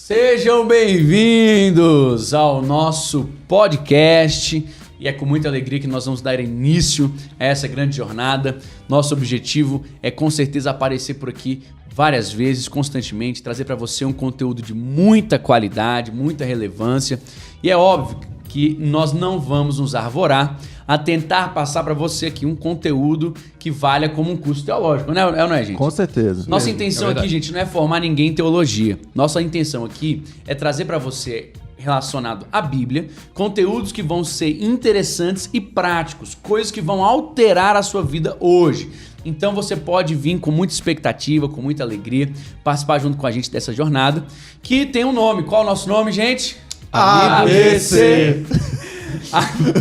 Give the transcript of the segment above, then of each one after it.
Sejam bem-vindos ao nosso podcast e é com muita alegria que nós vamos dar início a essa grande jornada. Nosso objetivo é com certeza aparecer por aqui várias vezes, constantemente, trazer para você um conteúdo de muita qualidade, muita relevância e é óbvio que nós não vamos nos arvorar a tentar passar para você aqui um conteúdo que valha como um curso teológico, não é, gente? Com certeza. Nossa intenção aqui, gente, não é formar ninguém em teologia. Nossa intenção aqui é trazer para você, relacionado à Bíblia, conteúdos que vão ser interessantes e práticos, coisas que vão alterar a sua vida hoje. Então você pode vir com muita expectativa, com muita alegria, participar junto com a gente dessa jornada, que tem um nome. Qual é o nosso nome, gente? ABC.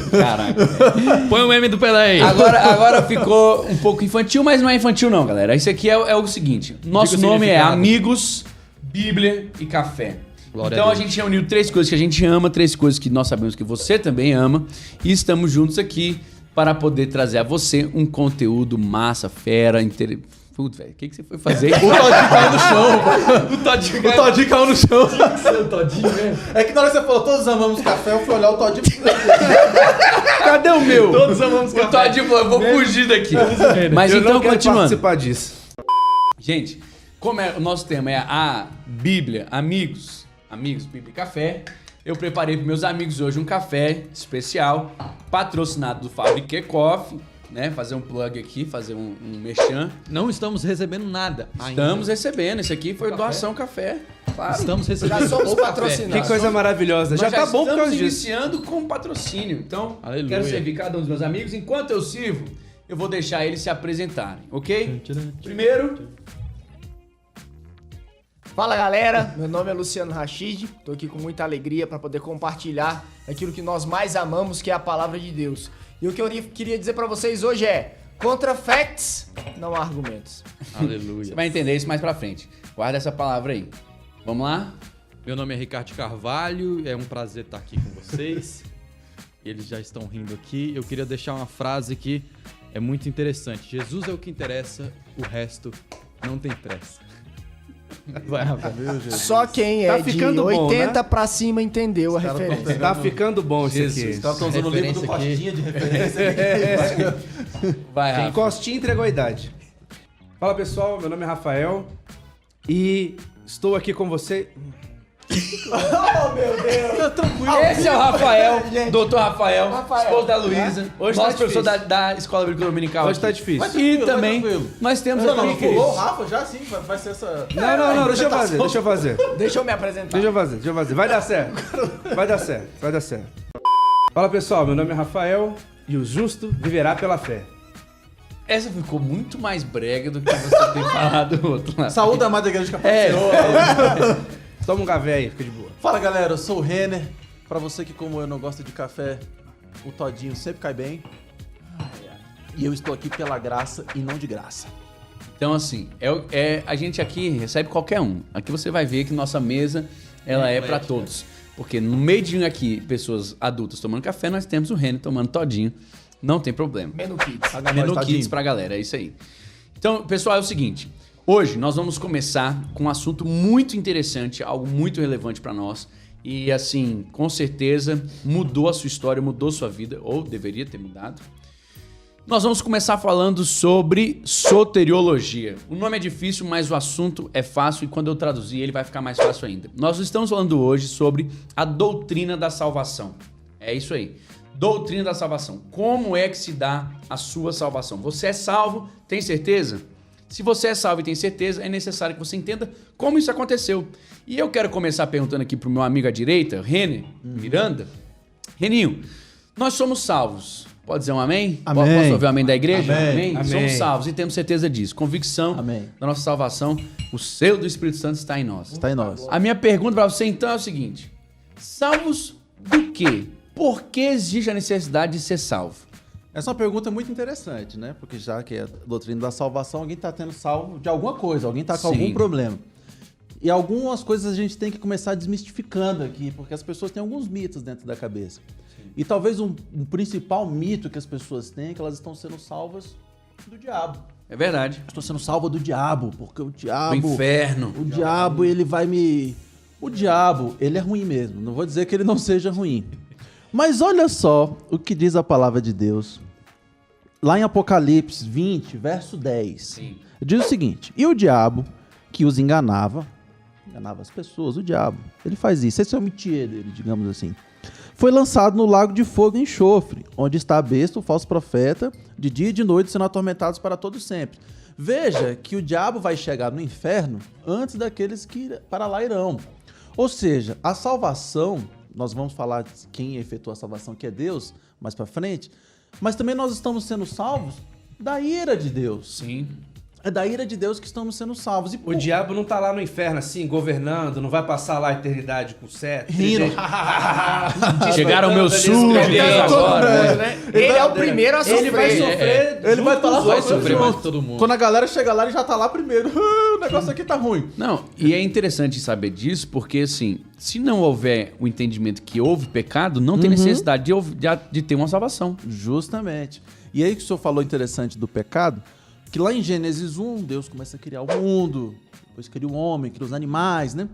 Caraca. Põe o meme do Pelé aí. Agora ficou um pouco infantil, mas não é infantil não, galera. Isso aqui é o seguinte. Nosso nome é Amigos, Bíblia e Café. Glória Então a a Deus. gente reuniu 3 coisas que a gente ama, 3 coisas que nós sabemos que você também ama. E estamos juntos aqui para poder trazer a você um conteúdo massa, fera, interessante. Putz, velho, o que você foi fazer? O Todinho caiu no chão. O Todinho caiu no chão. O Todinho mesmo. É que na hora que você falou, todos amamos café, eu fui olhar o Todinho. Cadê o meu? Todos amamos O café. Todinho falou, eu vou fugir daqui. Mas Eu então, não quero continuando. participar disso. Gente, como o nosso tema é a Bíblia, amigos, Bíblia e café, eu preparei para meus amigos hoje um café especial, patrocinado do Fabrique Coffee, né? Fazer um plug aqui, fazer um merchan. Não estamos recebendo nada ainda. Estamos recebendo, esse aqui foi doação café, claro. Estamos recebendo Já somos o café. patrocinados. Que coisa maravilhosa. Nós Já tá bom por estamos causa disso. iniciando com patrocínio. Então, Aleluia. quero servir cada um dos meus amigos. Enquanto eu sirvo, eu vou deixar eles se apresentarem, ok? Primeiro, Fala galera, meu nome é Luciano Rachid, tô aqui com muita alegria para poder compartilhar aquilo que nós mais amamos, que é a palavra de Deus. E o que eu queria dizer para vocês hoje é: contra facts, não há argumentos. Aleluia. você vai entender isso mais pra frente. Guarda essa palavra aí. Vamos lá? Meu nome é Ricardo Carvalho, é um prazer estar aqui com vocês. Eles já estão rindo aqui. Eu queria deixar uma frase que é muito interessante. Jesus é o que interessa, o resto não tem pressa. Vai, Rafa. Só quem Tá é de ficando bom, 80 né? pra cima entendeu a referência. Tá ficando bom isso aqui. Jesus. Estão usando o livro do Referência aqui. Costinha de referência. Vai, Rafa. Costinha entregou a idade. Fala pessoal, meu nome é Rafael e estou aqui com você. Esse é o Rafael, doutor Rafael, Rafael. esposo da Luísa. Hoje tá nosso professor difícil. da Escola Bíblica Dominical. Hoje tá aqui. difícil. E Vai também tranquilo. nós temos Não, aqui... pulou o Rafa já sim, vai ser essa... Não, deixa eu fazer. Deixa eu me apresentar. Deixa eu fazer. Vai dar certo. Vai dar certo. Fala pessoal, meu nome é Rafael e o justo viverá pela fé. Essa ficou muito mais brega do que você tem falado do outro lá. Saúde da Madre Igreja de É, Capacete. Toma um café aí, fica de boa. Fala galera, eu sou o Renner. Pra você que como eu não gosta de café, o Todinho sempre cai bem. E eu estou aqui pela graça e não de graça. então assim, a gente aqui recebe qualquer um. Aqui você vai ver que nossa mesa, ela é pra todos. Porque no meio de aqui, pessoas adultas tomando café, nós temos o Renner tomando todinho. Não tem problema. Menu Kids. Menu tadinho. Kids pra galera, é isso aí. Então, pessoal, é o seguinte. Hoje nós vamos começar com um assunto muito interessante, algo muito relevante pra nós. E assim, com certeza mudou a sua história, mudou sua vida, ou deveria ter mudado. Nós vamos começar falando sobre soteriologia. O nome é difícil, mas o assunto é fácil e quando eu traduzir ele vai ficar mais fácil ainda. Nós estamos falando hoje sobre a doutrina da salvação. É isso aí. Doutrina da salvação. Como é que se dá a sua salvação? Você é salvo? Tem certeza? Se você é salvo e tem certeza, é necessário que você entenda como isso aconteceu. E eu quero começar perguntando aqui pro meu amigo à direita, Renner Miranda. Reninho, nós somos salvos. Pode dizer um amém? Amém. Posso ouvir o amém da igreja? Amém. Amém. Somos salvos e temos certeza disso. Convicção Amém. da nossa salvação. O selo do Espírito Santo está em nós. Está em nós. A minha pergunta para você então é o seguinte. Salvos do quê? Por que existe a necessidade de ser salvo? Essa é uma pergunta muito interessante, né? Porque já que é a doutrina da salvação, alguém está tendo salvo de alguma coisa, alguém está com Sim. algum problema. E algumas coisas a gente tem que começar desmistificando aqui, porque as pessoas têm alguns mitos dentro da cabeça. E talvez um principal mito que as pessoas têm é que elas estão sendo salvas do diabo. É verdade. Estou sendo salva do diabo, porque o Do diabo... inferno. O diabo, ele vai me... O diabo, ele é ruim mesmo. Não vou dizer que ele não seja ruim. Mas olha só o que diz a palavra de Deus. Lá em Apocalipse 20, verso 10. Sim. Diz o seguinte: e o diabo que os enganava as pessoas, o diabo, ele faz isso. Esse é o métier dele, digamos assim. Foi lançado no lago de fogo e enxofre, onde está a besta, o falso profeta, de dia e de noite sendo atormentados para todo sempre. Veja que o diabo vai chegar no inferno antes daqueles que para lá irão. Ou seja, a salvação, nós vamos falar de quem efetua a salvação, que é Deus, mais para frente, mas também nós estamos sendo salvos da ira de Deus. Sim. É da ira de Deus que estamos sendo salvos. E, O diabo não tá lá no inferno assim, governando, não vai passar lá a eternidade com sete. rindo. Chegaram meus Desrespeitando súditos todo agora. mundo, né? Ele é o primeiro a sofrer. Ele vai sofrer. Ele vai estar lá Vai sofrendo sofrer mais junto. que todo mundo. Quando a galera chega lá, ele já tá lá primeiro. O negócio aqui tá ruim. Não, e é interessante saber disso, porque assim, se não houver o entendimento que houve pecado, não tem necessidade de ter uma salvação. Justamente. E aí que o senhor falou interessante do pecado, que lá em Gênesis 1, Deus começa a criar o mundo, depois cria o homem, cria os animais, né?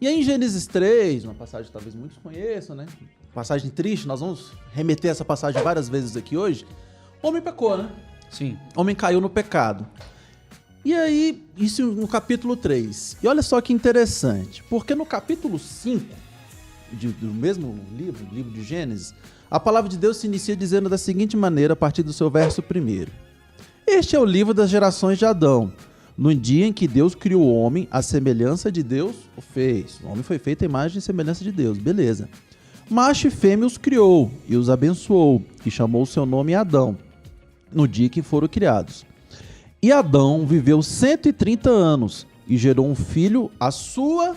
E aí em Gênesis 3, uma passagem que talvez muitos conheçam, né? Passagem triste, nós vamos remeter essa passagem várias vezes aqui hoje. O homem pecou, né? Sim. O homem caiu no pecado. E aí, isso no capítulo 3. E olha só que interessante, porque no capítulo 5 do mesmo livro, o livro de Gênesis, a palavra de Deus se inicia dizendo da seguinte maneira, a partir do seu verso 1. Este é o livro das gerações de Adão. No dia em que Deus criou o homem, a semelhança de Deus o fez. O homem foi feito à imagem e semelhança de Deus, beleza. Macho e fêmea os criou e os abençoou, e chamou o seu nome Adão, no dia que foram criados. E Adão viveu 130 anos e gerou um filho à sua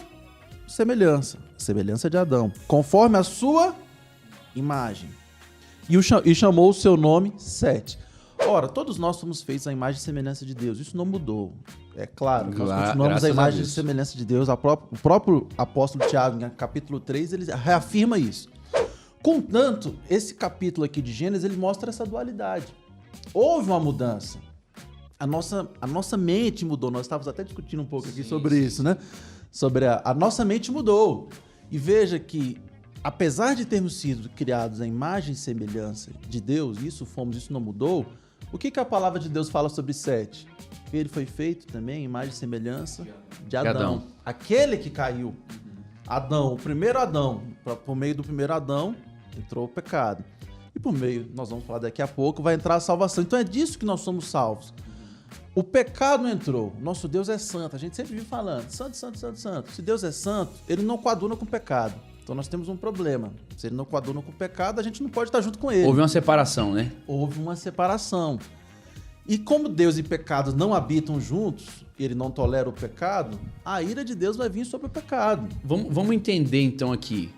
semelhança, semelhança de Adão, conforme a sua imagem. E chamou o seu nome Sete. Ora, todos nós somos feitos à imagem e semelhança de Deus. Isso não mudou. É claro, nós continuamos graças à a imagem e Deus. semelhança de Deus. O próprio apóstolo Tiago, em capítulo 3, ele reafirma isso. Contanto, esse capítulo aqui de Gênesis, ele mostra essa dualidade. Houve uma mudança. A nossa mente mudou. Nós estávamos até discutindo um pouco aqui sobre isso, né? Sobre a nossa mente mudou. E veja que, apesar de termos sido criados à imagem e semelhança de Deus, isso não mudou, o que a palavra de Deus fala sobre Sete? Ele foi feito também à imagem e semelhança de Adão. Aquele que caiu. Adão, o primeiro Adão. Por meio do primeiro Adão, entrou o pecado. E por meio, nós vamos falar daqui a pouco, vai entrar a salvação. Então é disso que nós somos salvos. O pecado entrou. Nosso Deus é santo. A gente sempre vive falando, santo, santo, santo, santo. Se Deus é santo, ele não coaduna com o pecado. Então nós temos um problema. Se ele não coaduna com o pecado, a gente não pode estar junto com ele. Houve uma separação, né? Houve uma separação. E como Deus e pecado não habitam juntos, e ele não tolera o pecado, a ira de Deus vai vir sobre o pecado. Vamos entender então aqui,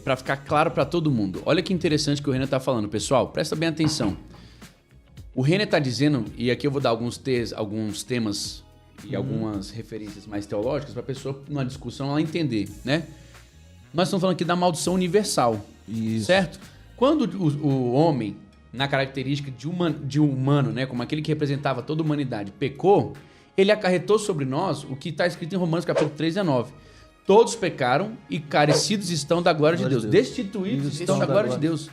para ficar claro para todo mundo. Olha que interessante que o Renan tá falando, pessoal, presta bem atenção. O Renan tá dizendo, e aqui eu vou dar alguns temas e algumas referências mais teológicas para a pessoa, numa discussão, ela entender, né? Nós estamos falando aqui da maldição universal, Isso. certo? Quando o homem, na característica de humano, né, como aquele que representava toda a humanidade, pecou, ele acarretou sobre nós o que está escrito em Romanos capítulo 3 e 9. Todos pecaram e carecidos estão da glória de Deus. Destituídos estão da glória de Deus.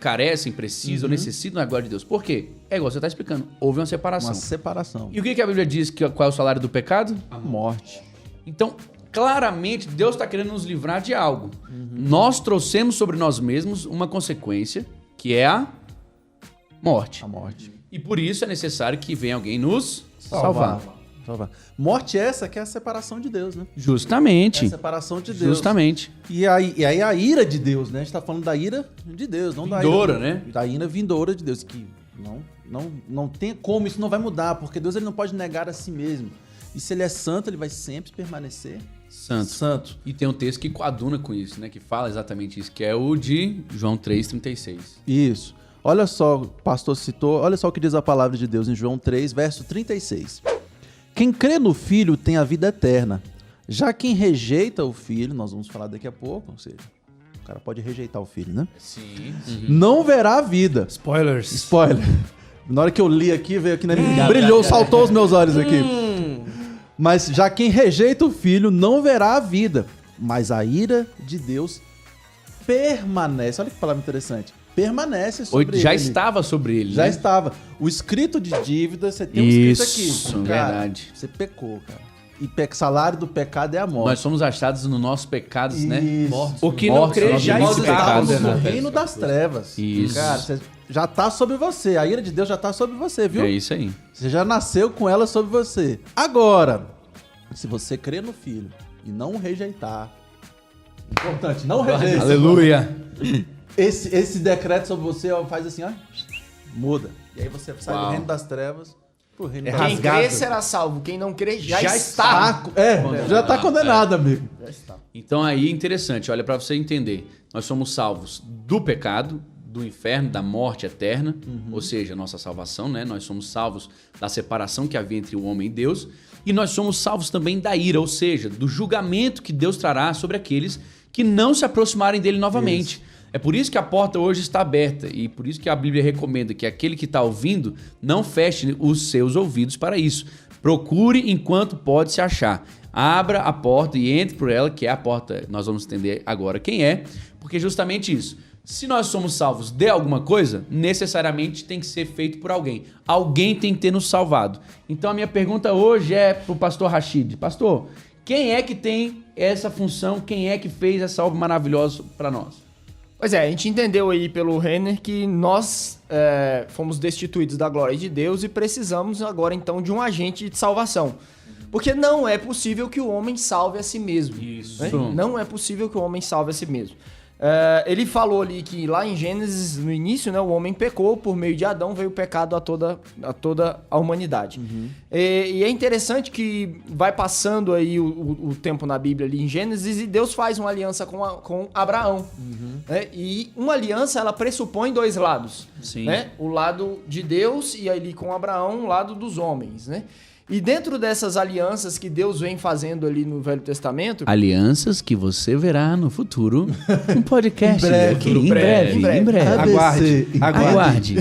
Carecem, precisam, necessitam da glória de Deus. Por quê? É igual você está explicando. Houve uma separação. Uma separação. E o que a Bíblia diz? Qual é o salário do pecado? A morte. Então, claramente, Deus está querendo nos livrar de algo. Nós trouxemos sobre nós mesmos uma consequência, que é a morte. A morte. E por isso é necessário que venha alguém nos salvar. Morte essa que é a separação de Deus, né? Justamente. É a separação de Deus. Justamente. E aí a ira de Deus, né? A gente tá falando da ira de Deus, não Vindoura, da ira, né? Da ira vindoura de Deus, que não tem como, isso não vai mudar, porque Deus ele não pode negar a si mesmo. E se ele é santo, ele vai sempre permanecer santo. E tem um texto que coaduna com isso, né? Que fala exatamente isso, que é o de João 3,36. Isso. Olha só, o pastor citou, olha só o que diz a palavra de Deus em João 3, verso 36. Quem crê no Filho tem a vida eterna. Já quem rejeita o Filho, nós vamos falar daqui a pouco, ou seja, o cara pode rejeitar o Filho, né? Sim. Não verá a vida. Spoilers. Spoiler. Na hora que eu li aqui, veio aqui na minha... Brilhou, saltou os meus olhos aqui. Mas já quem rejeita o filho não verá a vida, mas a ira de Deus permanece. Olha que palavra interessante. Permanece sobre Já ele. estava sobre ele, Já né? estava. O escrito de dívida, você tem um escrito Isso, aqui. Cara, verdade. você pecou, cara. E salário do pecado é a morte. Nós somos achados nos nossos pecados, né? Isso. Mortos. O que não Mortos, crê nós já vivemos Nós está pecados. estamos no condenado. reino das trevas. Isso. Cara, você já tá sobre você. A ira de Deus já tá sobre você, viu? É isso aí. Você já nasceu com ela sobre você. Agora, se você crer no Filho e não o rejeitar, importante, não rejeita. Aleluia. Esse decreto sobre você ó, faz assim, ó, muda. E aí você sai do Uau. reino das trevas pro reino É das Quem rasgado. crê será salvo. Quem não crê já Já está. já tá condenado, amigo. Já está. Então aí, interessante, olha, pra você entender. Nós somos salvos do pecado, do inferno, da morte eterna, ou seja, a nossa salvação, né? Nós somos salvos da separação que havia entre o homem e Deus, e nós somos salvos também da ira, ou seja, do julgamento que Deus trará sobre aqueles que não se aproximarem dele novamente. É por isso que a porta hoje está aberta e por isso que a Bíblia recomenda que aquele que está ouvindo não feche os seus ouvidos para isso. Procure enquanto pode se achar. Abra a porta e entre por ela, que é a porta. Nós vamos entender agora quem é, porque justamente isso. Se nós somos salvos de alguma coisa, necessariamente tem que ser feito por alguém. Alguém tem que ter nos salvado. Então a minha pergunta hoje é para o pastor Rashid. Pastor, quem é que tem essa função? Quem é que fez essa obra maravilhosa para nós? Pois é, a gente entendeu aí pelo Renner que nós fomos destituídos da glória de Deus e precisamos agora então de um agente de salvação. Porque não é possível que o homem salve a si mesmo. Isso. Né? Não é possível que o homem salve a si mesmo. Ele falou ali que lá em Gênesis, no início, né, o homem pecou, por meio de Adão veio o pecado a toda a humanidade. E é interessante que vai passando aí o tempo na Bíblia ali em Gênesis e Deus faz uma aliança com Abraão. Né? E uma aliança, ela pressupõe dois lados. Sim. Né? O lado de Deus e ali com Abraão, o lado dos homens, né? E dentro dessas alianças que Deus vem fazendo ali no Velho Testamento... Alianças que você verá no futuro. Um podcast Em breve. aqui. Em breve. Aguarde. Aguarde.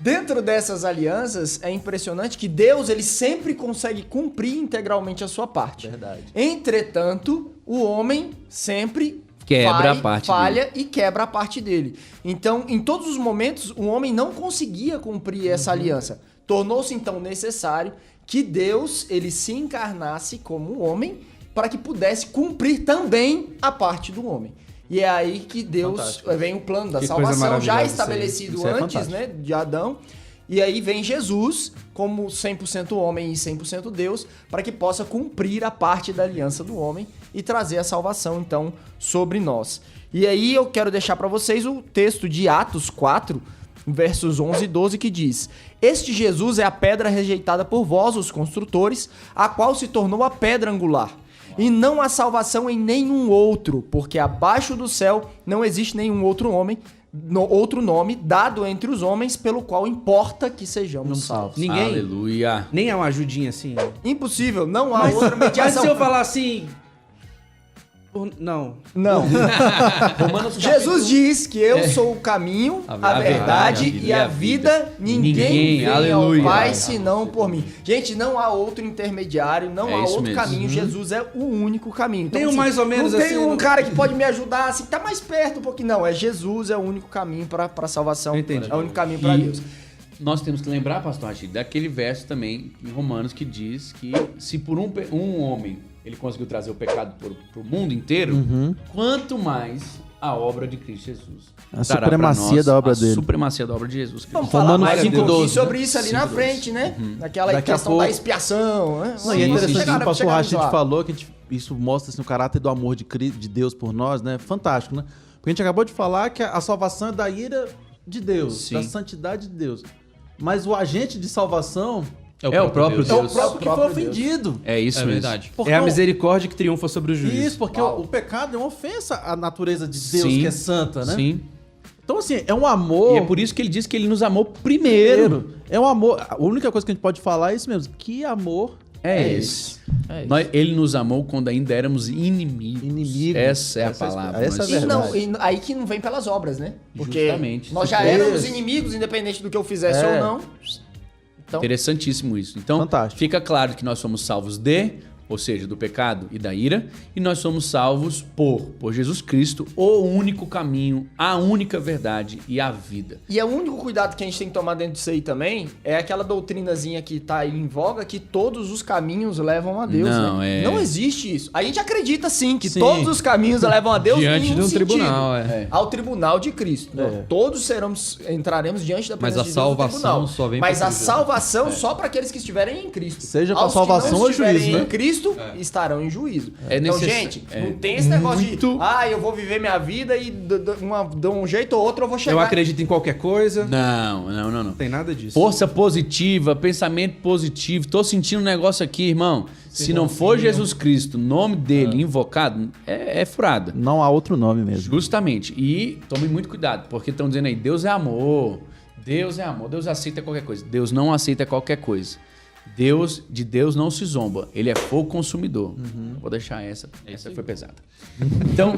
Dentro dessas alianças, é impressionante que Deus ele sempre consegue cumprir integralmente a sua parte. Verdade. Entretanto, o homem sempre Quebra a parte falha e quebra a parte dele. Então, em todos os momentos, o homem não conseguia cumprir essa aliança. Tornou-se então necessário que Deus ele se encarnasse como um homem para que pudesse cumprir também a parte do homem. E é aí que Deus Fantástico. vem o plano da Que coisa salvação já maravilhosa estabelecido isso aí. Isso é antes, fantástico. né, de Adão. E aí vem Jesus como 100% homem e 100% Deus para que possa cumprir a parte da aliança do homem e trazer a salvação então sobre nós. E aí eu quero deixar para vocês o texto de Atos 4, versos 11 e 12, que diz: Este Jesus é a pedra rejeitada por vós, os construtores, a qual se tornou a pedra angular. E não há salvação em nenhum outro, porque abaixo do céu não existe nenhum outro outro nome dado entre os homens pelo qual importa que sejamos salvos. Ninguém. Aleluia. Nem é uma ajudinha assim. Impossível, não há outra Mas mediação. se eu falar assim... Não. Não. Jesus diz que eu sou o caminho, a verdade e a vida. Ninguém vem Aleluia. ao Pai senão por mim. Gente, não há outro intermediário, não É há isso outro mesmo. caminho. Jesus é o único caminho. Então, Tem um mais ou menos não assim, tem um não- cara que pode me ajudar, assim, tá mais perto um pouquinho. Não, é Jesus, é o único caminho para salvação. Eu entendi. É o único caminho para E Deus. nós temos que lembrar, pastor Rashid, daquele verso também em Romanos que diz que se por um homem ele conseguiu trazer o pecado para o mundo inteiro, quanto mais a obra de Cristo Jesus. A trará supremacia pra nós da obra a dele. supremacia da obra de Jesus Cristo. Vamos falar Romanos mais um 5:12, pouquinho sobre né? isso ali na 5:12. frente, né? Naquela Daqui a questão pouco- da expiação. Né? Não, e é Sim, interessante sim, que sim. o pastor Chegaremos Rashid lá. falou que isso mostra assim, o caráter do amor de Deus por nós, né? Fantástico, né? Porque a gente acabou de falar que a salvação é da ira de Deus, Sim. da santidade de Deus. Mas o agente de salvação É o próprio é o Deus. próprio que foi próprio Deus. ofendido. É isso É mesmo. verdade. Porque É a o- misericórdia que triunfa sobre o juízo. Isso, porque Uau. o pecado é uma ofensa à natureza de Deus, Sim. que é santa, né? Sim. Então, assim, é um amor. E é por isso que ele diz que ele nos amou primeiro. É um amor. A única coisa que a gente pode falar é isso mesmo. Que amor É esse. Ele nos amou quando ainda éramos inimigos. Inimigo. Essa é a Essa é- palavra. essa é Nós- a E não, verdade. aí que não vem pelas obras, né? Porque Justamente. nós já Isso. éramos inimigos, independente do que eu fizesse É. ou não. Então, Interessantíssimo isso. Então, Fantástico. fica claro que nós somos salvos ou seja, do pecado e da ira, e nós somos salvos por Jesus Cristo, o único caminho, a única verdade e a vida. e é o único cuidado que a gente tem que tomar dentro disso aí também é aquela doutrinazinha que tá aí em voga, que todos os caminhos levam a Deus, Não, né? é- Não existe isso. A gente acredita sim que Sim. todos os caminhos levam a Deus Diante em de um sentido. tribunal, Ao tribunal de Cristo. É. Todos entraremos diante da Mas presença a de Deus no salvação tribunal. só vem Mas por a Cristo. salvação só para aqueles que estiverem em Cristo. Seja pra Aos salvação que não ou estiverem juízo, né? em Cristo estarão em juízo. É Então, necess- gente, é não tem esse negócio muito- de eu vou viver minha vida e de um jeito ou outro eu vou chegar. Eu acredito em qualquer coisa. Não. Não tem nada disso. Força positiva, pensamento positivo. Tô sentindo um negócio aqui, irmão. Se não for Jesus Cristo, o nome dele invocado, é furada. Não há outro nome mesmo. Justamente. E tome muito cuidado, porque estão dizendo aí, Deus é amor. Deus é amor. Deus aceita qualquer coisa. Deus não aceita qualquer coisa. De Deus não se zomba. Ele é fogo consumidor. Vou deixar essa foi pesada. Então,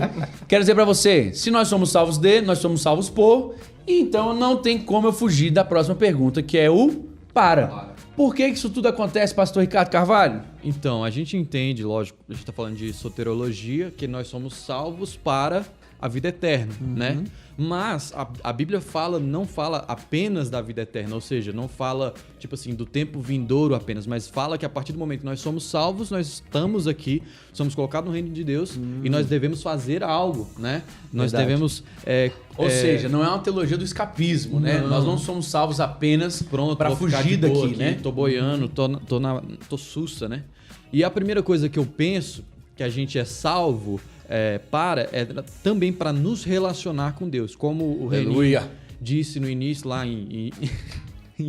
quero dizer pra você, se nós somos salvos nós somos salvos por, e então não tem como eu fugir da próxima pergunta, que é o para. Por que isso tudo acontece, pastor Ricardo Carvalho? Então, a gente entende, lógico, a gente tá falando de soterologia, que nós somos salvos para a vida eterna, né? Mas a Bíblia não fala apenas da vida eterna, ou seja, não fala, tipo assim, do tempo vindouro apenas, mas fala que a partir do momento que nós somos salvos, nós estamos aqui, somos colocados no reino de Deus e nós devemos fazer algo, né? Nós Verdade. devemos... Ou seja, não é uma teologia do escapismo, né? Não. Nós não somos salvos apenas pronto, para vou ficar fugir de boa daqui, né? Tô boiando, tô sussa, né? E a primeira coisa que eu penso que a gente é salvo também para nos relacionar com Deus, como o Aleluia. Renan disse no início lá em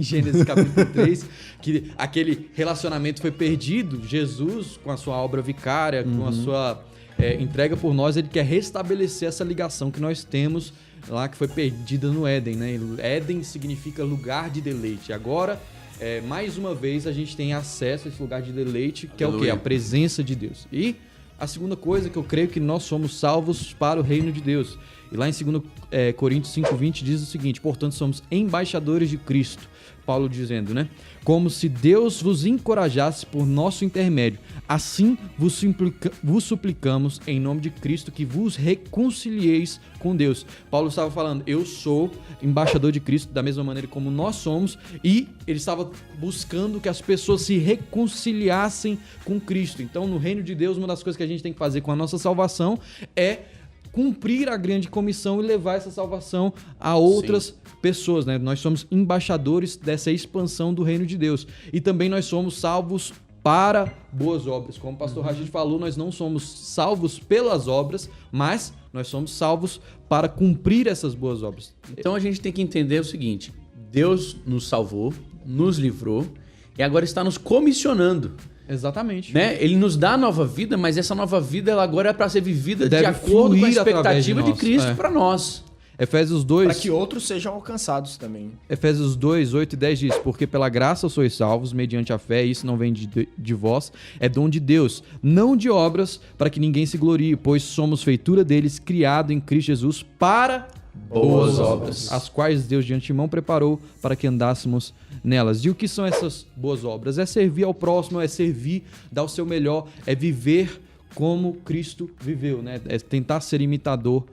Gênesis capítulo 3, que aquele relacionamento foi perdido. Jesus, com a sua obra vicária, com a sua entrega por nós, ele quer restabelecer essa ligação que nós temos lá, que foi perdida no Éden, né? Éden significa lugar de deleite. Agora, mais uma vez, a gente tem acesso a esse lugar de deleite, que é o quê? Aleluia. A presença de Deus. E a segunda coisa que eu creio que nós somos salvos para o reino de Deus. E lá em 2 Coríntios 5:20 diz o seguinte: portanto, somos embaixadores de Cristo. Paulo dizendo, né? Como se Deus vos encorajasse por nosso intermédio. Assim vos suplicamos em nome de Cristo que vos reconcilieis com Deus. Paulo estava falando, eu sou embaixador de Cristo da mesma maneira como nós somos, e ele estava buscando que as pessoas se reconciliassem com Cristo. Então, no reino de Deus, uma das coisas que a gente tem que fazer com a nossa salvação é cumprir a grande comissão e levar essa salvação a outras pessoas, né? Nós somos embaixadores dessa expansão do reino de Deus. E também nós somos salvos para boas obras. Como o pastor Rashid falou, nós não somos salvos pelas obras, mas nós somos salvos para cumprir essas boas obras. Então a gente tem que entender o seguinte: Deus nos salvou, nos livrou e agora está nos comissionando. Exatamente. Né? Ele nos dá a nova vida, mas essa nova vida ela agora é para ser vivida Deve de acordo com a fluir através de expectativa de nós. Cristo para nós. Efésios 2... Para que outros sejam alcançados também. Efésios 2, 8 e 10 diz: porque pela graça sois salvos, mediante a fé, e isso não vem de vós, é dom de Deus, não de obras, para que ninguém se glorie, pois somos feitura deles, criado em Cristo Jesus para boas obras, as quais Deus de antemão preparou para que andássemos nelas. E o que são essas boas obras? É servir ao próximo, é servir, dar o seu melhor, é viver como Cristo viveu, né? É tentar ser imitador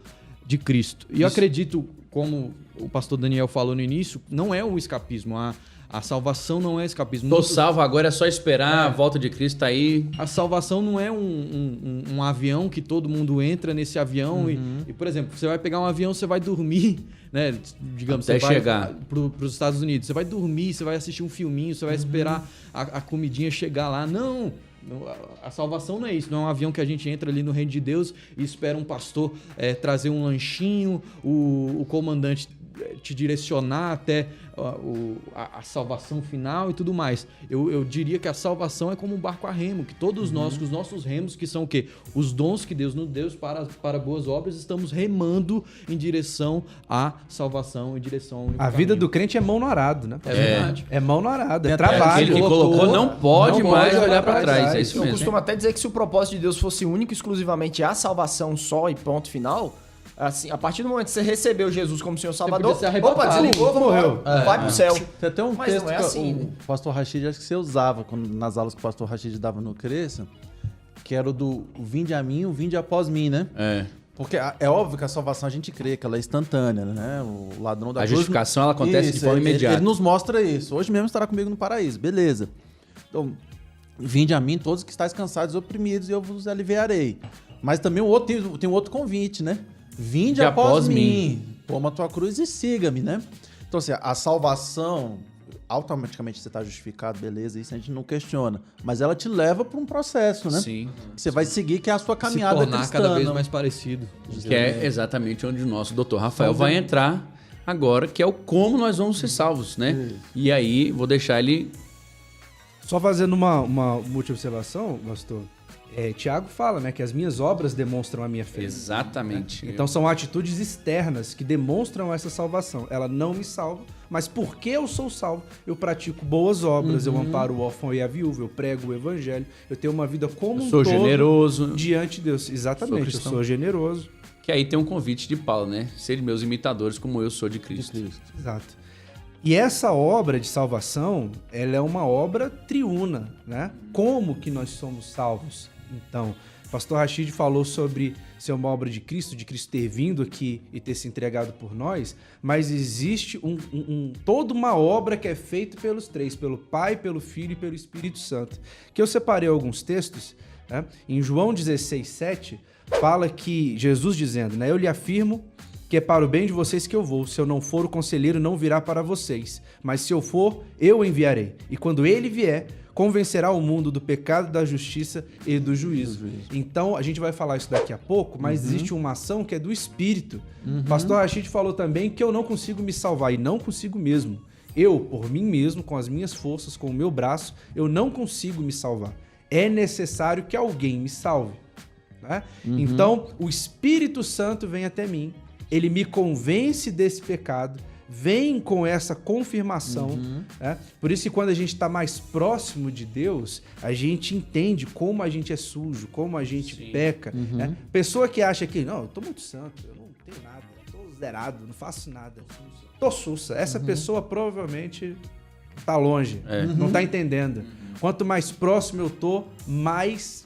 de Cristo. E eu acredito, como o pastor Daniel falou no início, não é um escapismo. A salvação não é escapismo. Tô salvo, agora é só esperar, a volta de Cristo tá aí. A salvação não é um avião que todo mundo entra nesse avião e, por exemplo, você vai pegar um avião, você vai dormir, né? Digamos, Até você vai chegar. para os Estados Unidos, você vai dormir, você vai assistir um filminho, você vai esperar a comidinha chegar lá. Não! A salvação não é isso, não é um avião que a gente entra ali no reino de Deus e espera um pastor trazer um lanchinho, o comandante te direcionar até a salvação final e tudo mais. Eu diria que a salvação é como um barco a remo, que todos nós, com os nossos remos, que são o quê? Os dons que Deus nos deu para boas obras, estamos remando em direção à salvação, em direção ao único A vida caminho. do crente é mão no arado, né? É verdade. É mão no arado, é Aquele trabalho. que colocou não pode mais olhar para trás. É trás. isso Eu mesmo. costumo até dizer que se o propósito de Deus fosse único, exclusivamente a salvação só e ponto final, Assim, a partir do momento que você recebeu Jesus como Senhor Salvador, podia ser arrebatado. opa, desligou, vamos Morreu. embora, vai pro céu. Tem até um Mas texto não é que assim, né? o pastor Rashid, acho que você usava nas aulas que o pastor Rashid dava no Cresça, que era o do vinde a mim, o vinde após mim, né? É. Porque é óbvio que a salvação a gente crê que ela é instantânea, né? O ladrão da A cruz... justificação ela acontece de forma imediata. Ele nos mostra isso. Hoje mesmo estará comigo no paraíso, beleza. Então, vinde a mim todos que estáis cansados e oprimidos e eu vos aliviarei. Mas também tem um outro convite, né? Vinde após mim, toma a tua cruz e siga-me, né? Então, assim, a salvação, automaticamente você está justificado, beleza, isso a gente não questiona. Mas ela te leva para um processo, né? Sim. Que você vai seguir, que é a sua Se caminhada tornar cristã. cada vez mais parecido. Que é exatamente onde o nosso doutor Rafael vai entrar agora, que é o como nós vamos ser salvos, né? E aí, vou deixar ele... Só fazendo uma última observação, pastor. Tiago fala, né, que as minhas obras demonstram a minha fé. Exatamente. Então são atitudes externas que demonstram essa salvação. Ela não me salva, mas porque eu sou salvo, eu pratico boas obras, eu amparo o órfão e a viúva, eu prego o evangelho, eu tenho uma vida como um sou todo generoso. diante de Deus. Exatamente, eu cristão. sou generoso. Que aí tem um convite de Paulo, né? Ser meus imitadores como eu sou de Cristo. Exato. E essa obra de salvação, ela é uma obra triuna, né? Como que nós somos salvos? Então, o pastor Rashid falou sobre ser uma obra de Cristo ter vindo aqui e ter se entregado por nós, mas existe toda uma obra que é feita pelos três, pelo Pai, pelo Filho e pelo Espírito Santo. Que eu separei alguns textos, né? Em João 16:7, fala que Jesus dizendo, né? Eu lhe afirmo que é para o bem de vocês que eu vou. Se eu não for, o conselheiro não virá para vocês. Mas se eu for, eu o enviarei. E quando ele vier, convencerá o mundo do pecado, da justiça e do juízo. Então, a gente vai falar isso daqui a pouco, mas existe uma ação que é do Espírito. O pastor Rashid falou também que eu não consigo me salvar, e não consigo mesmo. Eu, por mim mesmo, com as minhas forças, com o meu braço, eu não consigo me salvar. É necessário que alguém me salve. Né? Então, o Espírito Santo vem até mim, ele me convence desse pecado, vem com essa confirmação. Né? Por isso que quando a gente está mais próximo de Deus, a gente entende como a gente é sujo, como a gente peca. Né? Pessoa que acha que, não, eu tô muito santo, eu não tenho nada, eu tô zerado, não faço nada, tô sussa. Essa pessoa provavelmente tá longe, não tá entendendo. Quanto mais próximo eu tô,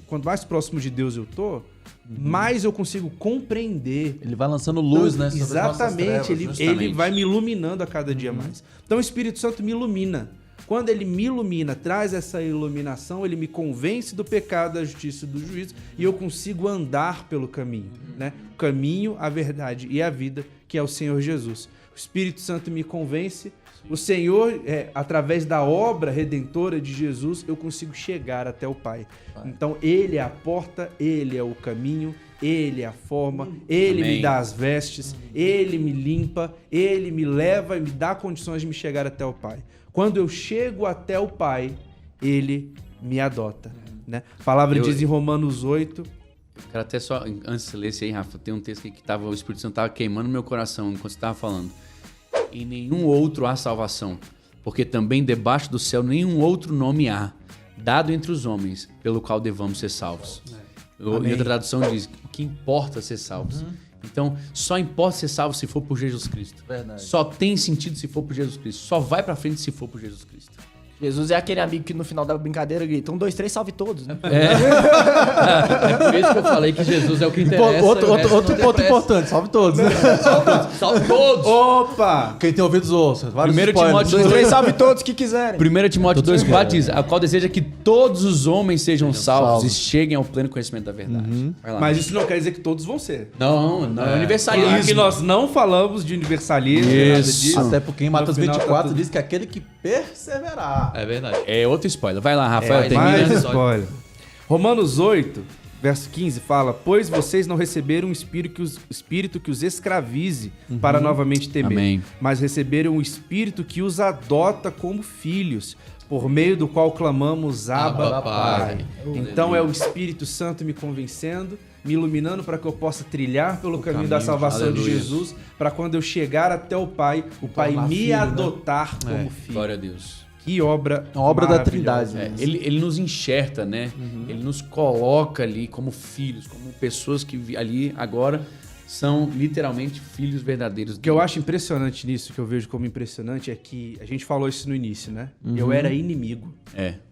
quanto mais próximo de Deus eu tô, mais eu consigo compreender. Ele vai lançando luz, né? Sobre Exatamente, as nossas trevas, ele vai me iluminando a cada dia mais. Então o Espírito Santo me ilumina. Quando ele me ilumina, traz essa iluminação, ele me convence do pecado, da justiça e do juízo, e eu consigo andar pelo caminho, né? O caminho, a verdade e a vida, que é o Senhor Jesus. O Espírito Santo me convence. O Senhor, através da obra redentora de Jesus, eu consigo chegar até o Pai. Então, Ele é a porta, Ele é o caminho, Ele é a forma, Ele me dá as vestes, Ele me limpa, Ele me leva e me dá condições de me chegar até o Pai. Quando eu chego até o Pai, Ele me adota. Né? A palavra diz em Romanos 8... Quero até só, antes de ler esse aí, Rafa, tem um texto aqui que o Espírito Santo estava queimando meu coração enquanto você estava falando. Em nenhum outro há salvação, porque também debaixo do céu nenhum outro nome há, dado entre os homens, pelo qual devamos ser salvos. E outra tradução diz, o que importa ser salvos. Então, só importa ser salvo se for por Jesus Cristo. Verdade. Só tem sentido se for por Jesus Cristo. Só vai pra frente se for por Jesus Cristo. Jesus é aquele amigo que no final da brincadeira grita, 1, 2, 3, salve todos, né? É por isso que eu falei que Jesus é o que interessa. Outro ponto importante, salve todos. Né? Salve todos! Opa! Quem tem ouvidos ouça. Vários Primeiro spoilers. Timóteo 2, 3, salve todos que quiserem. 1 Timóteo 2,4 diz, a qual deseja que todos os homens sejam salvos e cheguem ao pleno conhecimento da verdade. Vai lá. Mas isso não quer dizer que todos vão ser. Não é universalismo. Aqui nós não falamos de universalismo, nada disso. Até porque em Mateus No final 24 tá diz que aquele que perseverar. É verdade. É outro spoiler. Vai lá, Rafael, termina. Mais episódio. spoiler. Romanos 8, verso 15 fala, pois vocês não receberam um espírito que os escravize para novamente temer, Amém. mas receberam um espírito que os adota como filhos, por meio do qual clamamos Abba, Abba, Pai. Pai. Então é o Espírito Santo me convencendo, me iluminando para que eu possa trilhar pelo caminho da salvação de aleluia. Jesus, para quando eu chegar até o Pai, o Pai tornar me filho, né? adotar como filho. Glória a Deus. Que obra Uma obra da maravilhosa. Trindade. Né? Ele nos enxerta, né? Ele nos coloca ali como filhos, como pessoas que ali agora são literalmente filhos verdadeiros. O que eu acho impressionante nisso, que eu vejo como impressionante, é que a gente falou isso no início, né? Eu era inimigo.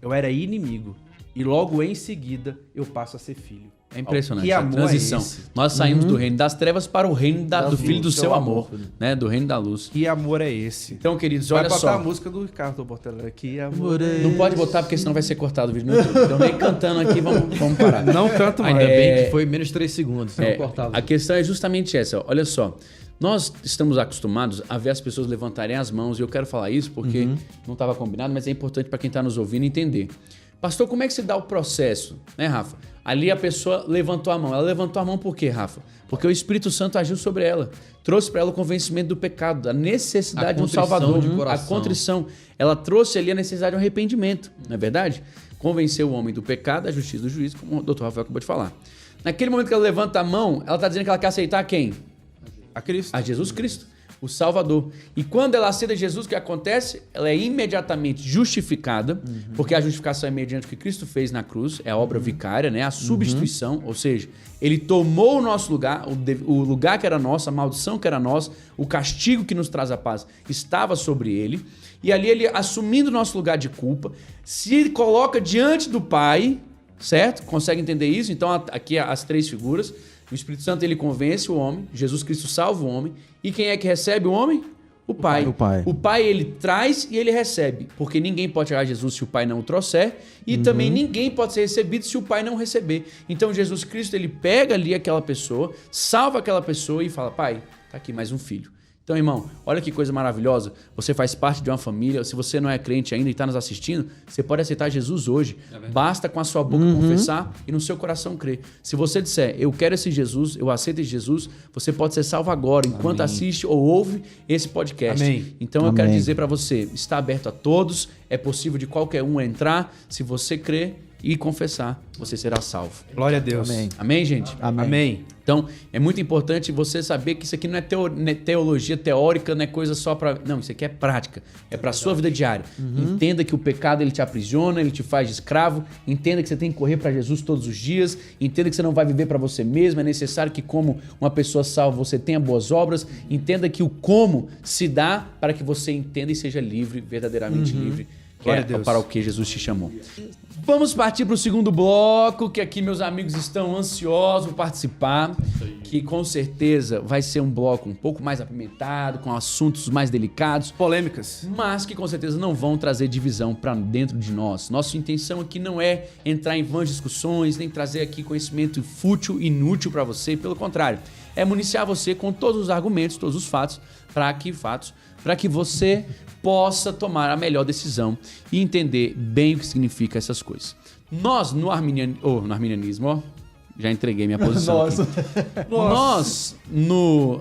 Eu era inimigo. E logo em seguida eu passo a ser filho. É impressionante. Que a amor transição. é esse? Nós saímos do reino das trevas para o reino do luz, filho do seu amor, amor. né? Do reino da luz. Que amor é esse? Então, queridos, Vai olha botar só. a música do Ricardo Portela. Que amor é Não pode botar porque senão vai ser cortado o vídeo no YouTube. Então, nem cantando aqui, vamos parar. Não canto mais. Ainda bem que foi menos de 3 segundos, senão eu cortava. A questão é justamente essa. Olha só. Nós estamos acostumados a ver as pessoas levantarem as mãos, e eu quero falar isso porque não estava combinado, mas é importante para quem está nos ouvindo entender. Pastor, como é que se dá o processo, né, Rafa? Ali a pessoa levantou a mão. Ela levantou a mão por quê, Rafa? Porque o Espírito Santo agiu sobre ela. Trouxe para ela o convencimento do pecado, da necessidade de um Salvador, de coração. a contrição. Ela trouxe ali a necessidade de um arrependimento, não é verdade? Convenceu o homem do pecado, da justiça, do juízo, como o doutor Rafael acabou de falar. Naquele momento que ela levanta a mão, ela está dizendo que ela quer aceitar quem? A Cristo. A Jesus Cristo, o Salvador. E quando ela aceita Jesus, o que acontece? Ela é imediatamente justificada, porque a justificação é mediante o que Cristo fez na cruz, é a obra vicária, né? A substituição, ou seja, ele tomou o nosso lugar, o lugar que era nosso, a maldição que era nossa, o castigo que nos traz a paz estava sobre ele, e ali ele, assumindo o nosso lugar de culpa, se coloca diante do Pai, certo? Consegue entender isso? Então aqui as 3 figuras. O Espírito Santo, ele convence o homem, Jesus Cristo salva o homem, e quem é que recebe o homem? O Pai. O Pai, ele traz e ele recebe, porque ninguém pode chegar a Jesus se o Pai não o trouxer, e também ninguém pode ser recebido se o Pai não receber. Então Jesus Cristo, ele pega ali aquela pessoa, salva aquela pessoa e fala, Pai, tá aqui mais um filho. Então, irmão, olha que coisa maravilhosa. Você faz parte de uma família. Se você não é crente ainda e está nos assistindo, você pode aceitar Jesus hoje. Basta com a sua boca confessar e no seu coração crer. Se você disser, eu quero esse Jesus, eu aceito esse Jesus, você pode ser salvo agora, enquanto assiste ou ouve esse podcast. Amém. Então, eu quero dizer para você, está aberto a todos, é possível de qualquer um entrar. Se você crer e confessar, você será salvo. Glória a Deus. Amém. Amém, gente? Amém. Então, é muito importante você saber que isso aqui não é teologia teórica, não é coisa só para... Não, isso aqui é prática. É para a sua vida diária. Entenda que o pecado, ele te aprisiona, ele te faz de escravo. Entenda que você tem que correr para Jesus todos os dias. Entenda que você não vai viver para você mesmo. É necessário que, como uma pessoa salva, você tenha boas obras. Entenda que o como se dá para que você entenda e seja livre, verdadeiramente livre. Que Glória é a Deus. para o que Jesus te chamou. Vamos partir para o segundo bloco, que aqui meus amigos estão ansiosos por participar, que com certeza vai ser um bloco um pouco mais apimentado, com assuntos mais delicados, Polêmicas. mas que com certeza não vão trazer divisão para dentro de nós. Nossa intenção aqui não é entrar em vãs discussões, nem trazer aqui conhecimento fútil, inútil para você, pelo contrário, é municiar você com todos os argumentos, todos os fatos, para que você possa tomar a melhor decisão e entender bem o que significa essas coisas. Nós, no arminianismo, ó, já entreguei minha posição aqui. Nós,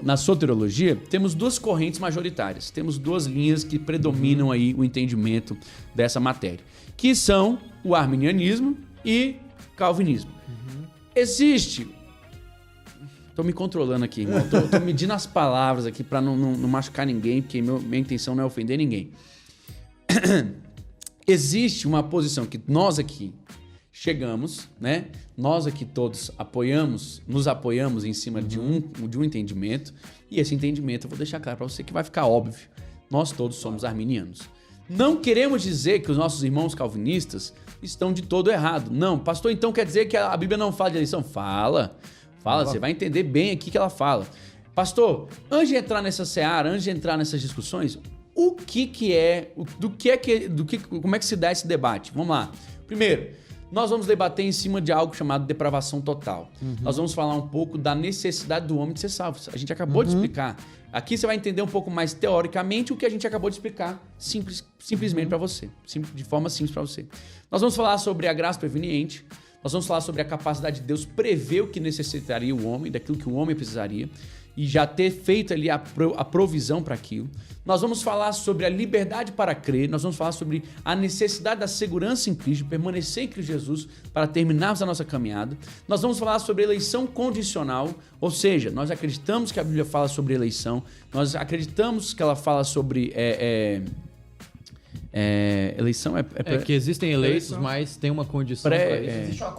na soteriologia, temos 2 correntes majoritárias. Temos 2 linhas que predominam aí o entendimento dessa matéria, que são o arminianismo e calvinismo. Existe... Tô me controlando aqui, irmão. Tô medindo as palavras aqui para não machucar ninguém, porque minha intenção não é ofender ninguém. Existe uma posição que nós aqui chegamos, né? Nós aqui todos nos apoiamos em cima de um entendimento, e esse entendimento eu vou deixar claro para você que vai ficar óbvio. Nós todos somos arminianos. Não queremos dizer que os nossos irmãos calvinistas estão de todo errado. Não, pastor, então quer dizer que a Bíblia não fala de eleição? Fala, você vai entender bem aqui que ela fala. Pastor, antes de entrar nessa seara, antes de entrar nessas discussões, como é que se dá esse debate? Vamos lá. Primeiro, nós vamos debater em cima de algo chamado depravação total. Nós vamos falar um pouco da necessidade do homem de ser salvo. A gente acabou de explicar. Aqui você vai entender um pouco mais teoricamente o que a gente acabou de explicar simplesmente para você, de forma simples para você. Nós vamos falar sobre a graça preveniente. Nós vamos falar sobre a capacidade de Deus prever o que necessitaria o homem, daquilo que o homem precisaria, e já ter feito ali a provisão para aquilo. Nós vamos falar sobre a liberdade para crer, nós vamos falar sobre a necessidade da segurança em Cristo, de permanecer em Cristo Jesus para terminarmos a nossa caminhada. Nós vamos falar sobre eleição condicional, ou seja, nós acreditamos que a Bíblia fala sobre eleição, nós acreditamos que ela fala sobre Eleição é que existem eleitos, eleição. mas tem uma condição Pré- pra isso. é. Existe uma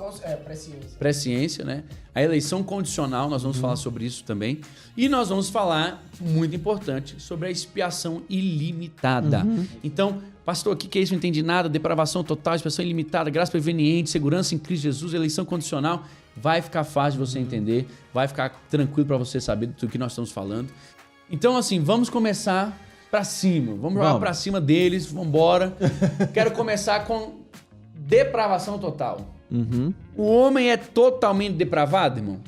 presciência. pré-ciência, né? A eleição condicional, nós vamos falar sobre isso também. E nós vamos falar, muito importante, sobre a expiação ilimitada. Então, pastor, o que é isso? Não entendi nada. Depravação total, expiação ilimitada, graça preveniente, segurança em Cristo Jesus, eleição condicional. Vai ficar fácil de você entender, vai ficar tranquilo para você saber do que nós estamos falando. Então, assim, vamos começar pra cima. Vamos jogar pra cima deles, vamos embora. Quero começar com depravação total. O homem é totalmente depravado, irmão?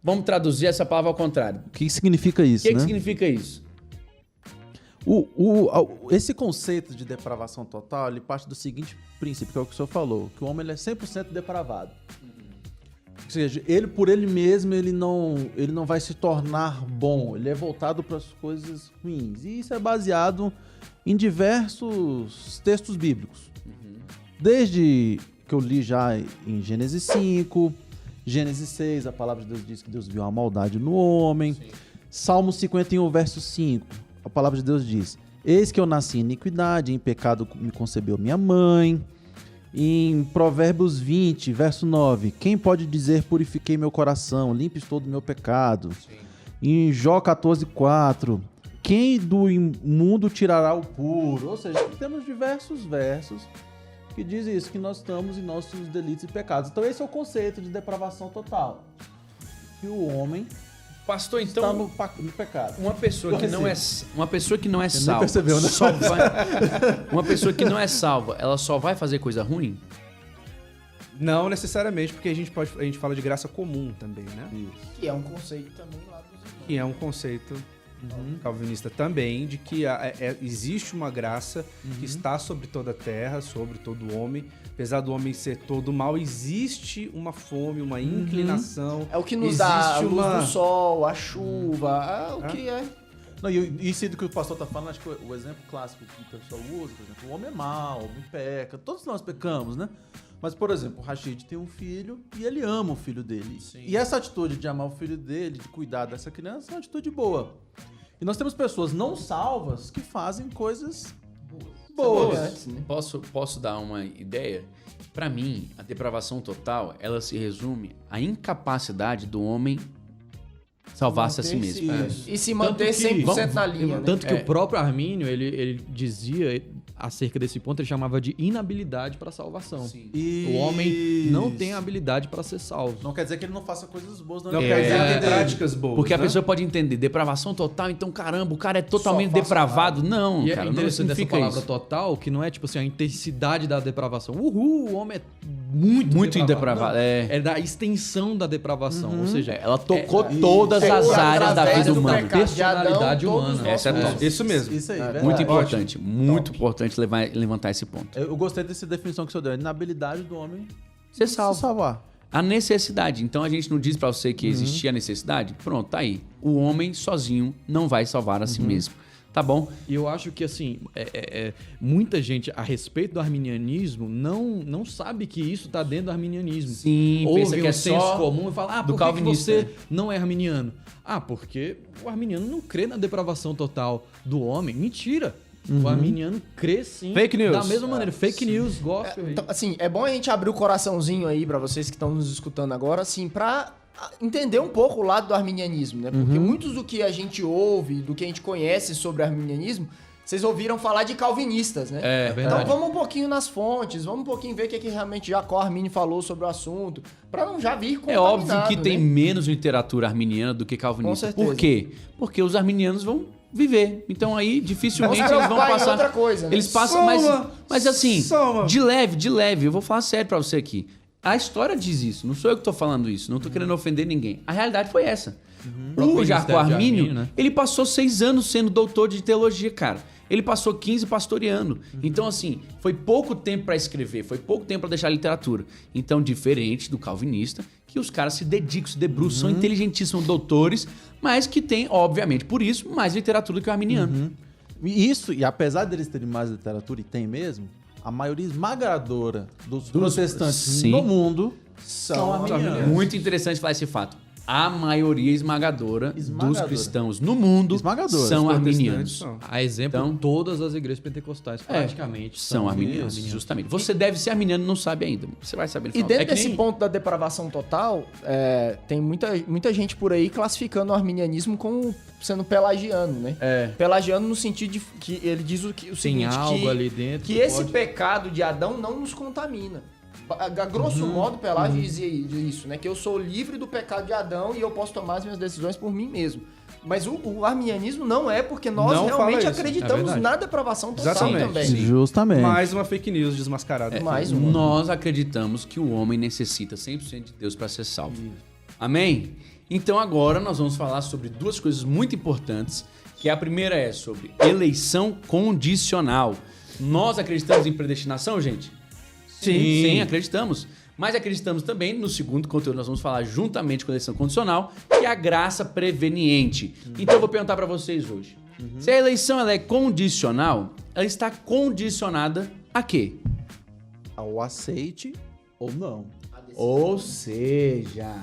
Vamos traduzir essa palavra ao contrário. O que significa isso, O que né? significa isso? Esse conceito de depravação total, ele parte do seguinte princípio, que é o que o senhor falou, que o homem ele é 100% depravado. Ou seja, ele por ele mesmo, ele não vai se tornar bom, ele é voltado para as coisas ruins. E isso é baseado em diversos textos bíblicos. Desde que eu li já em Gênesis 5, Gênesis 6, a palavra de Deus diz que Deus viu a maldade no homem. Salmo 51, verso 5, a palavra de Deus diz: eis que eu nasci em iniquidade, em pecado me concebeu minha mãe. Em Provérbios 20, verso 9, quem pode dizer purifiquei meu coração, limpes todo o meu pecado? Em Jó 14, 4, quem do imundo tirará o puro? Ou seja, temos diversos versos que dizem isso, que nós estamos em nossos delitos e pecados. Então esse é o conceito de depravação total. Que o homem Pastor, está então, no pecado. uma pessoa que não é nem salva, percebeu, né? uma pessoa que não é salva, ela só vai fazer coisa ruim? Não necessariamente, porque a gente fala de graça comum também, né? Que é um conceito também lá dos irmãos. Que é um conceito calvinista também, de que existe uma graça que está sobre toda a terra, sobre todo homem. Apesar do homem ser todo mal, existe uma fome, uma inclinação. É o que nos dá a existe luz uma- do sol, a chuva, o que é. Não, e isso do que o pastor está falando, acho que o exemplo clássico que o pessoal usa, por exemplo, o homem é mau, o homem peca, todos nós pecamos, né? Mas, por exemplo, o Rashid tem um filho e ele ama o filho dele. E essa atitude de amar o filho dele, de cuidar dessa criança, é uma atitude boa. E nós temos pessoas não salvas que fazem coisas boas. Posso dar uma ideia? Para mim, a depravação total, ela se resume à incapacidade do homem salvar-se a si mesmo. E se manter Tanto que- 100% na linha, né? Tanto que o próprio Armínio, ele dizia acerca desse ponto, ele chamava de inabilidade para salvação. O homem não tem habilidade para ser salvo. Não quer dizer que ele não faça coisas boas, Não quer dizer que tem práticas boas. Porque a né? pessoa pode entender depravação total, então caramba, o cara é totalmente Só faço depravado. Não, E cara, é não interessante essa significa palavra isso. total, que não é tipo assim, a intensidade da depravação. O homem é Muito depravado. depravado. Não, É. é da extensão da depravação. Ou seja, Ela tocou todas É, as através áreas da vida do humana. pecado de Adão, Personalidade todos humana. nós Essa é somos. top. Isso mesmo. Isso aí, verdade. Muito importante, muito importante levantar esse ponto. Eu gostei dessa definição que o senhor deu, a inabilidade do homem Ser se salvo. salvar. A necessidade. Então a gente não diz pra você que existia necessidade? Pronto, tá aí. O homem sozinho não vai salvar a si mesmo. Tá bom? E eu acho que, assim, muita gente, a respeito do arminianismo, não sabe que isso está dentro do arminianismo. Sim, pensa Ouve que é um senso só comum e fala, do por que que calvinista. você não é arminiano? Ah, porque o arminiano não crê na depravação total do homem. Mentira! O arminiano crê sim. Fake news. Da mesma maneira, fake news, gospel. Então, assim, é bom a gente abrir o coraçãozinho aí pra vocês que estão nos escutando agora, assim, pra entender um pouco o lado do arminianismo, né? Porque muitos do que a gente ouve, do que a gente conhece sobre arminianismo, vocês ouviram falar de calvinistas, né? É, verdade. Então vamos um pouquinho nas fontes, vamos um pouquinho ver o que realmente Jacó Arminio falou sobre o assunto, pra não já vir É contaminado, óbvio que tem né? menos literatura arminiana do que calvinista. Com certeza. Por quê? Porque os arminianos vão viver. Então aí, dificilmente Vamos eles vão preocupar em passar... outra coisa, né? Eles passam, mas assim, Soma. de leve, eu vou falar sério pra você aqui. A história diz isso, não sou eu que tô falando isso, não tô querendo ofender ninguém. A realidade foi essa. próprio O Jacó ministério de Arminio, Arminio, né? ele passou 6 anos sendo doutor de teologia, cara. Ele passou 15 pastoreando. Então, assim, foi pouco tempo pra escrever, foi pouco tempo pra deixar a literatura. Então, diferente do calvinista, que os caras se dedicam, se debruçam, são inteligentíssimos doutores, mas que tem, obviamente, por isso, mais literatura do que o arminiano. E isso, e apesar deles terem mais literatura, e tem mesmo, a maioria esmagadora dos protestantes sim. no mundo são arminianos. Muito interessante falar esse fato. a maioria esmagadora dos Esmagadora. cristãos no mundo Esmagadora. são Os arminianos. protestantes são. A exemplo, Então- todas as igrejas pentecostais praticamente São arminianos, justamente. Você deve ser arminiano e não sabe ainda. Você vai saber no E final. dentro É que desse nem- ponto da depravação total, tem muita gente por aí classificando o arminianismo como sendo pelagiano, né? É. Pelagiano no sentido de que ele diz o Tem seguinte, algo que, ali dentro. que que esse pode- pecado de Adão não nos contamina. A grosso modo, Pelágio dizia isso, né? Que eu sou livre do pecado de Adão e eu posso tomar as minhas decisões por mim mesmo. Mas o arminianismo não é, porque nós Não fala realmente isso. É acreditamos verdade. na depravação total Exatamente. também. Justamente. Mais uma fake news desmascarada. Mais uma. Nós acreditamos que o homem necessita 100% de Deus para ser salvo. Amém? Então agora nós vamos falar sobre duas coisas muito importantes, que a primeira é sobre eleição condicional. Nós acreditamos em predestinação, gente? Sim, acreditamos. Mas acreditamos também no segundo conteúdo, nós vamos falar juntamente com a eleição condicional, que é a graça preveniente. Então eu vou perguntar para vocês hoje. Se a eleição ela é condicional, ela está condicionada a quê? Ao aceite ou não. Ou seja,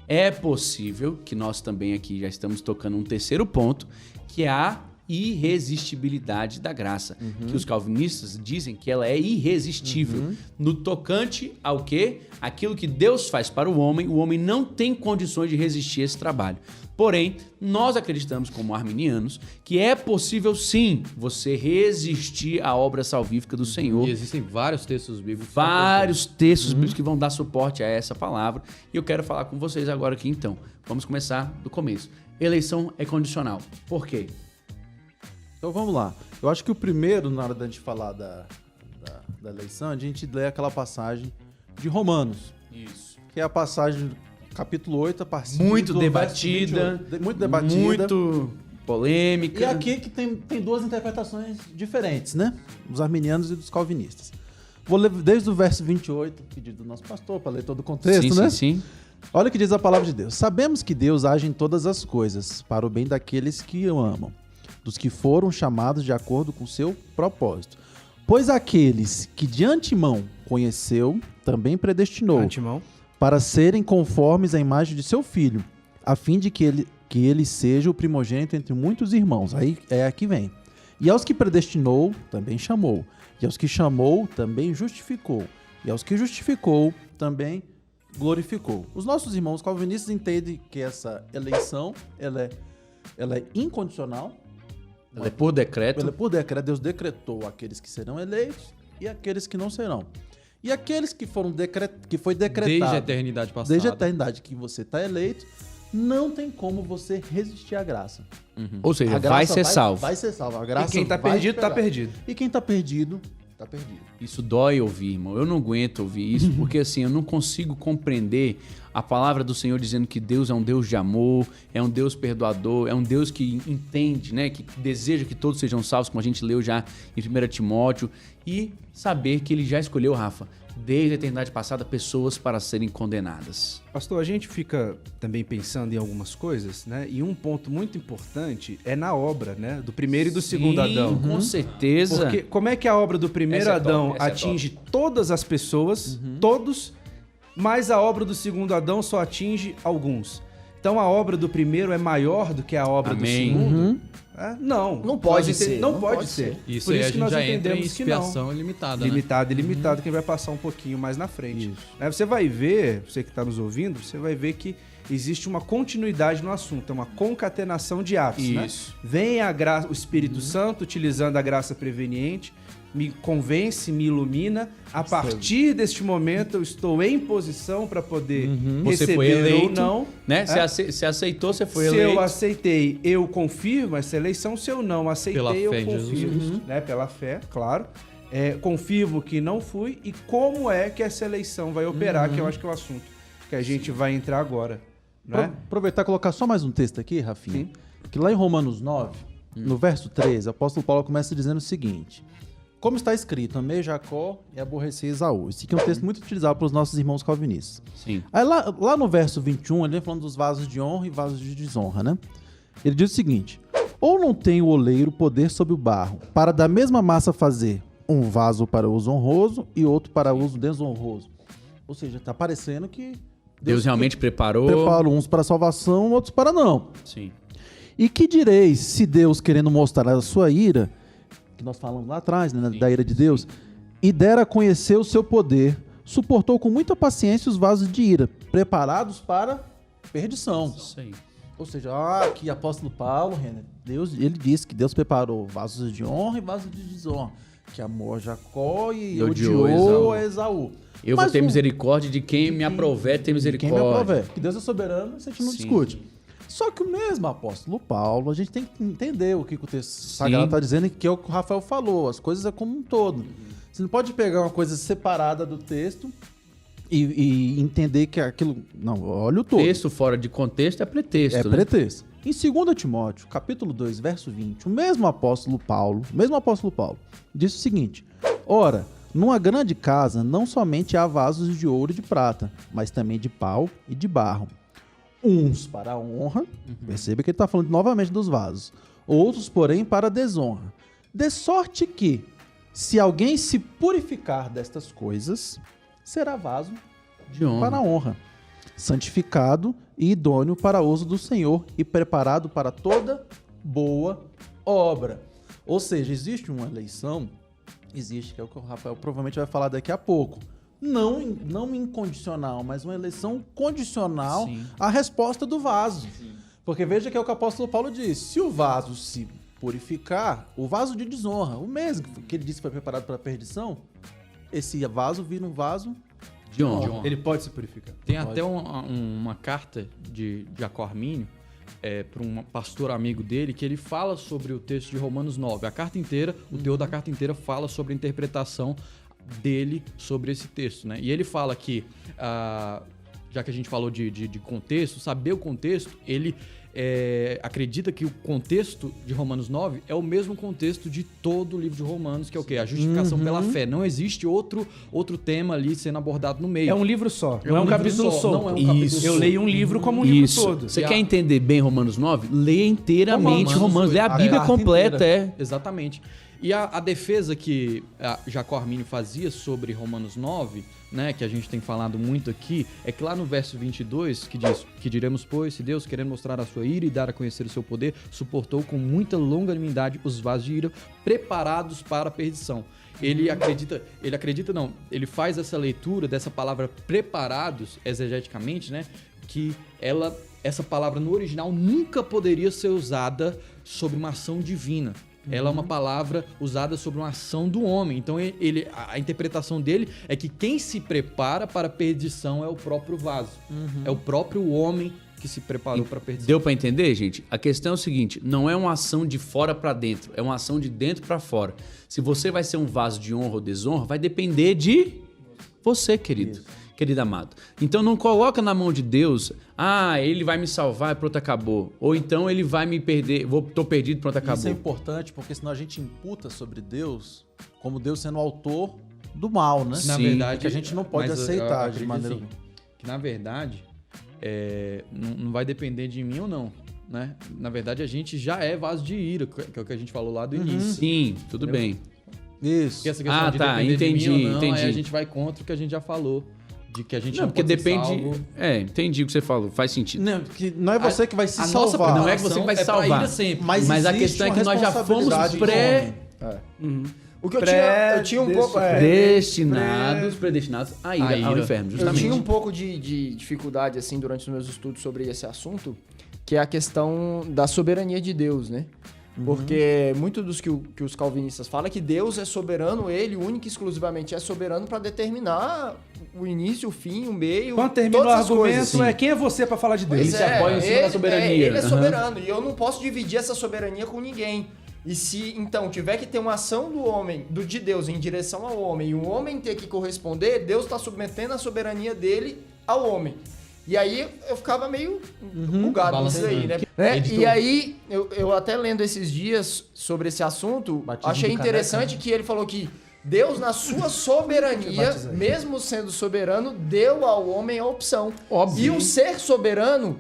é possível que nós também aqui já estamos tocando um terceiro ponto, que é a irresistibilidade da graça, que os calvinistas dizem que ela é irresistível. No tocante ao quê? Aquilo que Deus faz para o homem não tem condições de resistir a esse trabalho. Porém, nós acreditamos como arminianos que é possível sim você resistir à obra salvífica do Senhor. E existem vários textos bíblicos. Vários textos bíblicos que vão dar suporte a essa palavra. E eu quero falar com vocês agora aqui então. Vamos começar do começo. Eleição é condicional. Por quê? Então vamos lá. Eu acho que o primeiro, na hora da gente falar da eleição, a gente lê aquela passagem de Romanos, Isso. que é a passagem do capítulo 8, a partir Muito do debatida. verso 28. Muito debatida. Muito polêmica. E aqui que tem duas interpretações diferentes, né? Dos arminianos e dos calvinistas. Vou ler desde o verso 28, pedido do nosso pastor, para ler todo o contexto, sim, né? sim. Olha o que diz a palavra de Deus. Sabemos que Deus age em todas as coisas, para o bem daqueles que o amam, dos que foram chamados de acordo com seu propósito. Pois aqueles que de antemão conheceu, também predestinou, Antemão. para serem conformes à imagem de seu filho, a fim de que ele seja o primogênito entre muitos irmãos. Aí é aqui vem. E aos que predestinou, também chamou. E aos que chamou, também justificou. E aos que justificou, também glorificou. Os nossos irmãos calvinistas entendem que essa eleição ela é incondicional. Ela é por decreto. Ela é por decreto. Deus decretou aqueles que serão eleitos e aqueles que não serão. E aqueles que foram que foi decretado Desde a eternidade passada. desde a eternidade que você está eleito, não tem como você resistir à graça. Ou seja, A vai graça ser salvo. Vai ser salvo. A E graça quem tá vai perdido, te tá pegar. perdido. E quem tá perdido, tá perdido. Isso dói ouvir, irmão. Eu não aguento ouvir isso, porque assim, eu não consigo compreender a palavra do Senhor dizendo que Deus é um Deus de amor, é um Deus perdoador, é um Deus que entende, né? Que deseja que todos sejam salvos, como a gente leu já em 1 Timóteo, e saber que ele já escolheu, Rafa, desde a eternidade passada, pessoas para serem condenadas. Pastor, a gente fica também pensando em algumas coisas, né? E um ponto muito importante é na obra, né? Do primeiro e do segundo Adão. Com certeza. Porque como é que a obra do primeiro Essa é top, Adão essa é atinge todas as pessoas, todos, mas a obra do segundo Adão só atinge alguns. Então a obra do primeiro é maior do que a obra Amém. do segundo? É? Não. Não pode Nós ser, Não não pode pode ser. ser. Isso Por aí isso a que gente nós já entra em entendemos que não. expiação ilimitada, né? Limitado, ilimitado, quem vai passar um pouquinho mais na frente. Né? Você vai ver, você que está nos ouvindo, você vai ver que existe uma continuidade no assunto, é uma concatenação de atos. Né? Isso. Vem a graça, o Espírito Santo utilizando a graça preveniente, me convence, me ilumina. A partir deste momento eu estou em posição para poder Você receber foi eleito, ou não. né? É? Você aceitou, você foi Se eleito. eu aceitei, eu confirmo essa eleição. Se eu não aceitei, Pela eu fé em confirmo. Jesus. Né? Pela fé, claro. Confirmo que não fui e como é que essa eleição vai operar, que eu acho que é o assunto que a gente vai entrar agora. Né? Aproveitar e colocar só mais um texto aqui, Rafinha. Sim. Que lá em Romanos 9, no verso 13, o apóstolo Paulo começa dizendo o seguinte: como está escrito, amei Jacó e aborreci Esaú. Esse aqui é um texto muito utilizado pelos nossos irmãos calvinistas. Sim. Aí lá no verso 21, ele vem falando dos vasos de honra e vasos de desonra, né? Ele diz o seguinte: ou não tem o oleiro poder sobre o barro, para da mesma massa fazer um vaso para uso honroso e outro para uso desonroso. Ou seja, está parecendo que Deus realmente preparou. Prepara uns para a salvação, outros para não. Sim. E que direis se Deus, querendo mostrar a sua ira, que nós falamos lá atrás, né, da ira de Deus, e dera a conhecer o seu poder, suportou com muita paciência os vasos de ira, preparados para perdição. Isso aí. Ou seja, aqui apóstolo Paulo, Renner, ele disse que Deus preparou vasos de honra e vasos de desonra, que amou a Jacó e odiou a Esaú. Eu vou ter misericórdia de quem me aprover ter misericórdia. Quem me aprover. Que Deus é soberano, isso a gente não discute. Só que o mesmo apóstolo Paulo, a gente tem que entender o que o texto sagrado está dizendo e que é o que o Rafael falou. As coisas é como um todo. Você não pode pegar uma coisa separada do texto e entender que aquilo... Não, olha o todo. Texto fora de contexto é pretexto, É né? pretexto. Em 2 Timóteo, capítulo 2, verso 20, o mesmo apóstolo Paulo, diz o seguinte: ora, numa grande casa não somente há vasos de ouro e de prata, mas também de pau e de barro. Uns para a honra, perceba que ele está falando novamente dos vasos. Outros, porém, para a desonra. De sorte que, se alguém se purificar destas coisas, será vaso De honra. para a honra, santificado e idôneo para uso do Senhor e preparado para toda boa obra. Ou seja, existe uma eleição, que é o que o Rafael provavelmente vai falar daqui a pouco. Não incondicional, mas uma eleição condicional Sim. à resposta do vaso. Porque veja que é o que o apóstolo Paulo diz: se o vaso se purificar, o vaso de desonra, o mesmo que ele disse que foi preparado para a perdição, esse vaso vira um vaso De honra. Ele pode se purificar. Tem até uma carta de Jacó Armínio para um pastor amigo dele, que ele fala sobre o texto de Romanos 9. A carta inteira, o teor da carta inteira fala sobre a interpretação dele sobre esse texto, né? E ele fala que, já que a gente falou de contexto, saber o contexto, ele acredita que o contexto de Romanos 9 é o mesmo contexto de todo o livro de Romanos, que é o quê? A justificação pela fé. Não existe outro tema ali sendo abordado no meio. É um livro só, É não é um livro capítulo só, solto. não é um capítulo Isso. Eu solto. leio um livro como um livro Isso. todo. Você E quer entender bem Romanos 9? Leia inteiramente Romanos. Lê a Bíblia carta completa, inteira. Exatamente. E a defesa que Jacó Armínio fazia sobre Romanos 9, né, que a gente tem falado muito aqui, é que lá no verso 22, que diz: que diremos, pois, se Deus, querendo mostrar a sua ira e dar a conhecer o seu poder, suportou com muita longanimidade os vasos de ira preparados para a perdição. Ele faz essa leitura dessa palavra preparados, exegeticamente, né, que essa palavra no original nunca poderia ser usada sobre uma ação divina. Ela é uma palavra usada sobre uma ação do homem. Então a interpretação dele é que quem se prepara para a perdição é o próprio vaso. É o próprio homem que se preparou para a perdição. Deu pra entender, gente? A questão é o seguinte, não é uma ação de fora pra dentro, é uma ação de dentro pra fora. Se você vai ser um vaso de honra ou desonra, vai depender de você, querido. Querido amado. Então não coloca na mão de Deus: ele vai me salvar e pronto, acabou. Ou então ele vai me perder, tô perdido, pronto, acabou. Isso é importante porque senão a gente imputa sobre Deus como Deus sendo o autor do mal, né? Na Sim, verdade, que a gente não pode mas eu aceitar de acredito maneira... assim, que na verdade não vai depender de mim ou não, né? Na verdade, a gente já é vaso de ira, que é o que a gente falou lá do início. Sim, tudo bem. Isso. Porque essa questão de depender entendi, de mim ou não, entendi. aí a gente vai contra o que a gente já falou, de que a gente Não, porque pode ser depende... salvo. entendi o que você falou, faz sentido. Não é você que vai se A nossa salvar. Não é que você vai pra salvar. ira sempre. Mas a existe questão é que uma nós já fomos responsabilidade pré... do homem. O que eu tinha um pouco... predestinados à ira, ao inferno, Eu justamente. tinha um pouco de dificuldade, assim, durante os meus estudos sobre esse assunto, que é a questão da soberania de Deus, né? Porque muito dos que os calvinistas falam é que Deus é soberano, ele único e exclusivamente é soberano para determinar o início, o fim, o meio, Quando termina o todas as argumento, coisas. quem é você pra falar de Deus? Ele se apoia em cima da soberania. Ele é Aham. soberano e eu não posso dividir essa soberania com ninguém. E se, então, tiver que ter uma ação do homem, de Deus em direção ao homem, e o homem ter que corresponder, Deus está submetendo a soberania dele ao homem. E aí eu ficava meio bugado nisso aí, né? E aí, eu até lendo esses dias sobre esse assunto, Batismo achei de interessante caneca, que ele falou que Deus, na sua soberania, mesmo sendo soberano, deu ao homem a opção. Óbvio. E o ser soberano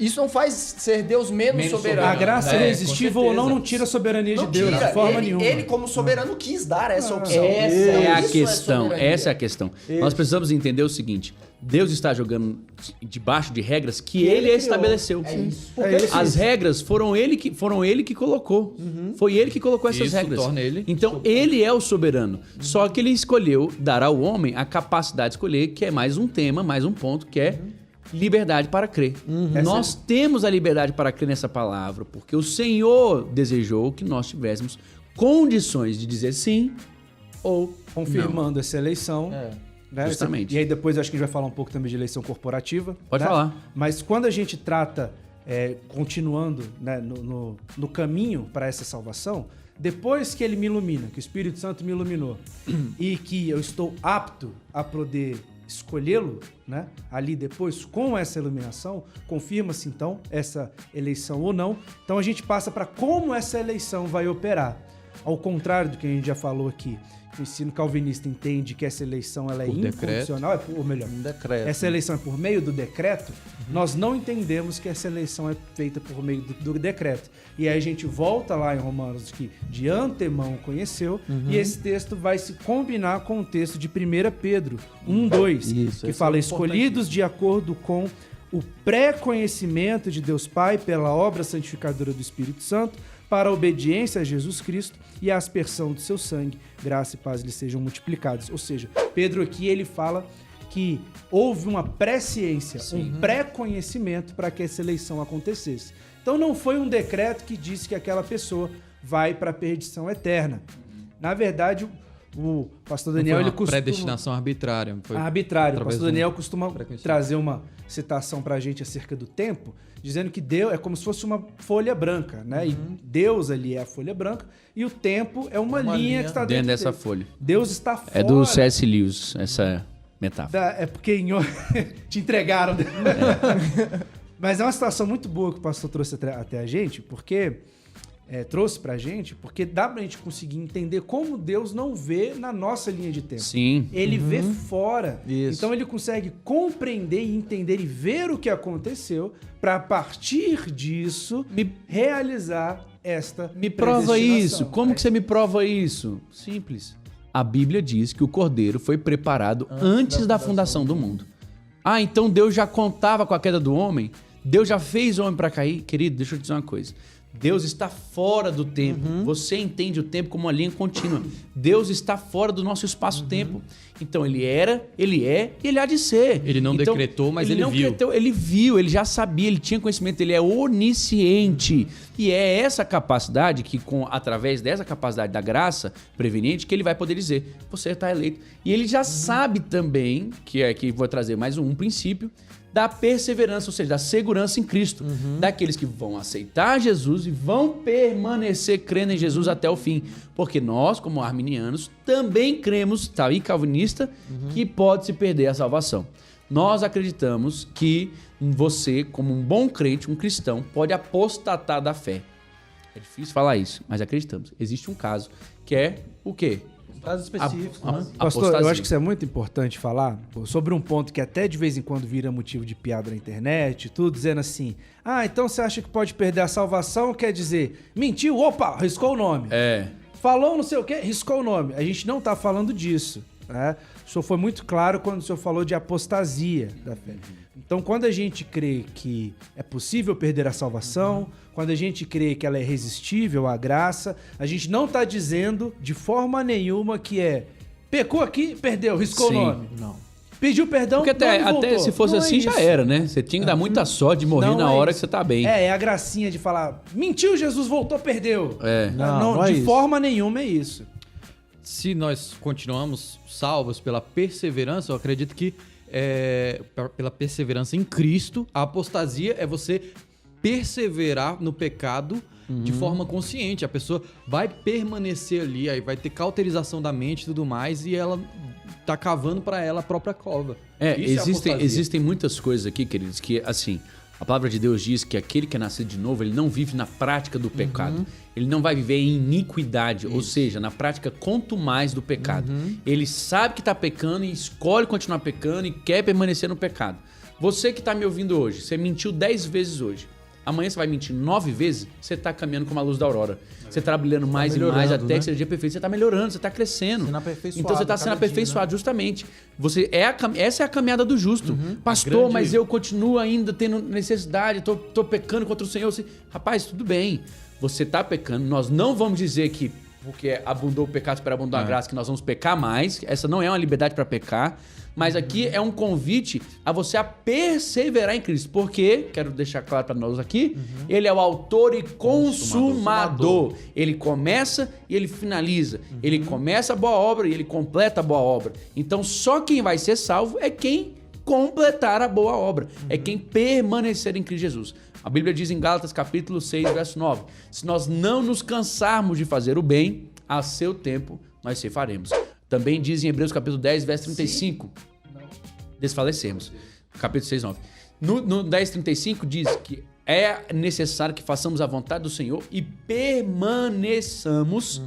Isso não faz ser Deus menos soberano. A graça É, irresistível com ou não certeza. tira a soberania Não de Deus, tira. de forma ele, nenhuma. ele, como soberano, quis dar essa opção. Essa é a Isso questão, soberania. essa é a questão. Nós precisamos entender o seguinte: Deus está jogando debaixo de regras que ele estabeleceu. É isso. As regras foram ele que colocou. Foi ele que colocou essas Isso regras. torna ele Então ele é o soberano. Só que ele escolheu dar ao homem a capacidade de escolher, que é mais um tema, mais um ponto, que é liberdade para crer. Nós temos a liberdade para crer nessa palavra, porque o Senhor desejou que nós tivéssemos condições de dizer sim ou Confirmando essa eleição. Né? Justamente. E aí depois acho que a gente vai falar um pouco também de eleição corporativa. Pode né? falar. Mas quando a gente trata, continuando, né, no caminho para essa salvação, depois que ele me ilumina, que o Espírito Santo me iluminou, e que eu estou apto a poder escolhê-lo, né, ali depois, com essa iluminação, confirma-se então essa eleição ou não. Então a gente passa para como essa eleição vai operar. Ao contrário do que a gente já falou aqui, o ensino calvinista entende que essa eleição ela é Por decreto. incondicional, ou melhor, Um decreto. essa eleição é por meio do decreto, nós não entendemos que essa eleição é feita por meio do decreto. E aí a gente volta lá em Romanos, que de antemão conheceu, e esse texto vai se combinar com o texto de 1 Pedro 1:2, Isso, que esse fala, é escolhidos de acordo com o pré-conhecimento de Deus Pai pela obra santificadora do Espírito Santo, para a obediência a Jesus Cristo e a aspersão do seu sangue, graça e paz lhes sejam multiplicados. Ou seja, Pedro aqui ele fala que houve uma presciência, um pré-conhecimento para que essa eleição acontecesse. Então não foi um decreto que disse que aquela pessoa vai para a perdição eterna. Na verdade, o pastor Daniel ele costuma... predestinação arbitrária. Foi arbitrário. O através pastor do Daniel costuma preconceito. trazer uma citação pra gente acerca do tempo, dizendo que Deus é como se fosse uma folha branca, né? E Deus ali é a folha branca e o tempo é uma linha que está dentro dentro dessa dele. folha. Deus está fora. É do C.S. Lewis, essa metáfora. É porque te entregaram. Né? Mas é uma situação muito boa que o pastor trouxe até a gente, porque trouxe pra gente, porque dá pra gente conseguir entender como Deus não vê na nossa linha de tempo. Sim. Ele vê fora. Isso. Então ele consegue compreender e entender e ver o que aconteceu para a partir disso realizar esta Me prova predestinação. isso. Como que você me prova isso? Simples. A Bíblia diz que o Cordeiro foi preparado antes da fundação do mundo. Ah, então Deus já contava com a queda do homem? Deus já fez o homem para cair? Querido, deixa eu te dizer uma coisa. Deus está fora do tempo. Você entende o tempo como uma linha contínua. Deus está fora do nosso espaço-tempo. Então ele era, ele é e ele há de ser. Ele não Então, decretou, mas ele não viu. decretou, ele viu, ele já sabia, ele tinha conhecimento, ele é onisciente. E é essa capacidade que, através dessa capacidade da graça preveniente, que ele vai poder dizer, você está eleito. E ele já sabe também, que aqui vou trazer mais um princípio, da perseverança, ou seja, da segurança em Cristo. Daqueles que vão aceitar Jesus e vão permanecer crendo em Jesus até o fim. Porque nós, como arminianos, também cremos, tá aí calvinista, que pode se perder a salvação. Nós acreditamos que você, como um bom crente, um cristão, pode apostatar da fé. É difícil falar isso, mas acreditamos. Existe um caso, que é o quê? Casos específicos, né? Pastor, eu Apostasia. acho que isso é muito importante falar sobre um ponto que até de vez em quando vira motivo de piada na internet, tudo dizendo assim, então você acha que pode perder a salvação? Quer dizer, mentiu, opa, riscou o nome. Falou não sei o quê, riscou o nome. A gente não tá falando disso, né? O senhor foi muito claro quando o senhor falou de apostasia da fé. Então, quando a gente crê que é possível perder a salvação, quando a gente crê que ela é resistível à graça, a gente não está dizendo de forma nenhuma que pecou aqui, perdeu, riscou Sim. o nome. Não. Pediu perdão, Porque nome até voltou. se fosse Não é assim, já isso. era, né? Você tinha que dar muita sorte de morrer Não na é hora isso. que você tá bem. É a gracinha de falar, mentiu, Jesus voltou, perdeu. Não é de isso. forma nenhuma é isso. Se nós continuamos salvos pela perseverança, eu acredito que pela perseverança em Cristo, a apostasia é você perseverar no pecado de forma consciente. A pessoa vai permanecer ali, aí vai ter cauterização da mente e tudo mais, e ela tá cavando para ela a própria cova. Isso é apostasia. Existem muitas coisas aqui, queridos, que assim, a palavra de Deus diz que aquele que é nascido de novo, ele não vive na prática do pecado. Ele não vai viver em iniquidade, ou seja, na prática contumaz do pecado. Ele sabe que está pecando e escolhe continuar pecando e quer permanecer no pecado. Você que tá me ouvindo hoje, você mentiu 10 vezes hoje. Amanhã você vai mentir 9 vezes, você tá caminhando como a luz da aurora. Você tá brilhando mais e mais até que seja dia perfeito. Você tá melhorando, você tá crescendo. Sendo aperfeiçoado Então você tá sendo cada dia, aperfeiçoado, justamente. Essa é a caminhada do justo. Pastor, mas eu continuo ainda tendo necessidade, tô pecando contra o Senhor. Rapaz, tudo bem. Você tá pecando. Nós não vamos dizer que porque abundou o pecado para abundar a graça que nós vamos pecar mais. Essa não é uma liberdade para pecar. Mas aqui é um convite a você a perseverar em Cristo. Porque, quero deixar claro para nós aqui, ele é o autor e consumador. Ele começa e ele finaliza. Ele começa a boa obra e ele completa a boa obra. Então, só quem vai ser salvo é quem completar a boa obra. É quem permanecer em Cristo Jesus. A Bíblia diz em Gálatas capítulo 6, verso 9. Se nós não nos cansarmos de fazer o bem, a seu tempo nós ceifaremos. Também diz em Hebreus capítulo 10, verso 35. Desfalecermos. Capítulo 6, 9. No 10, 35 diz que é necessário que façamos a vontade do Senhor e permaneçamos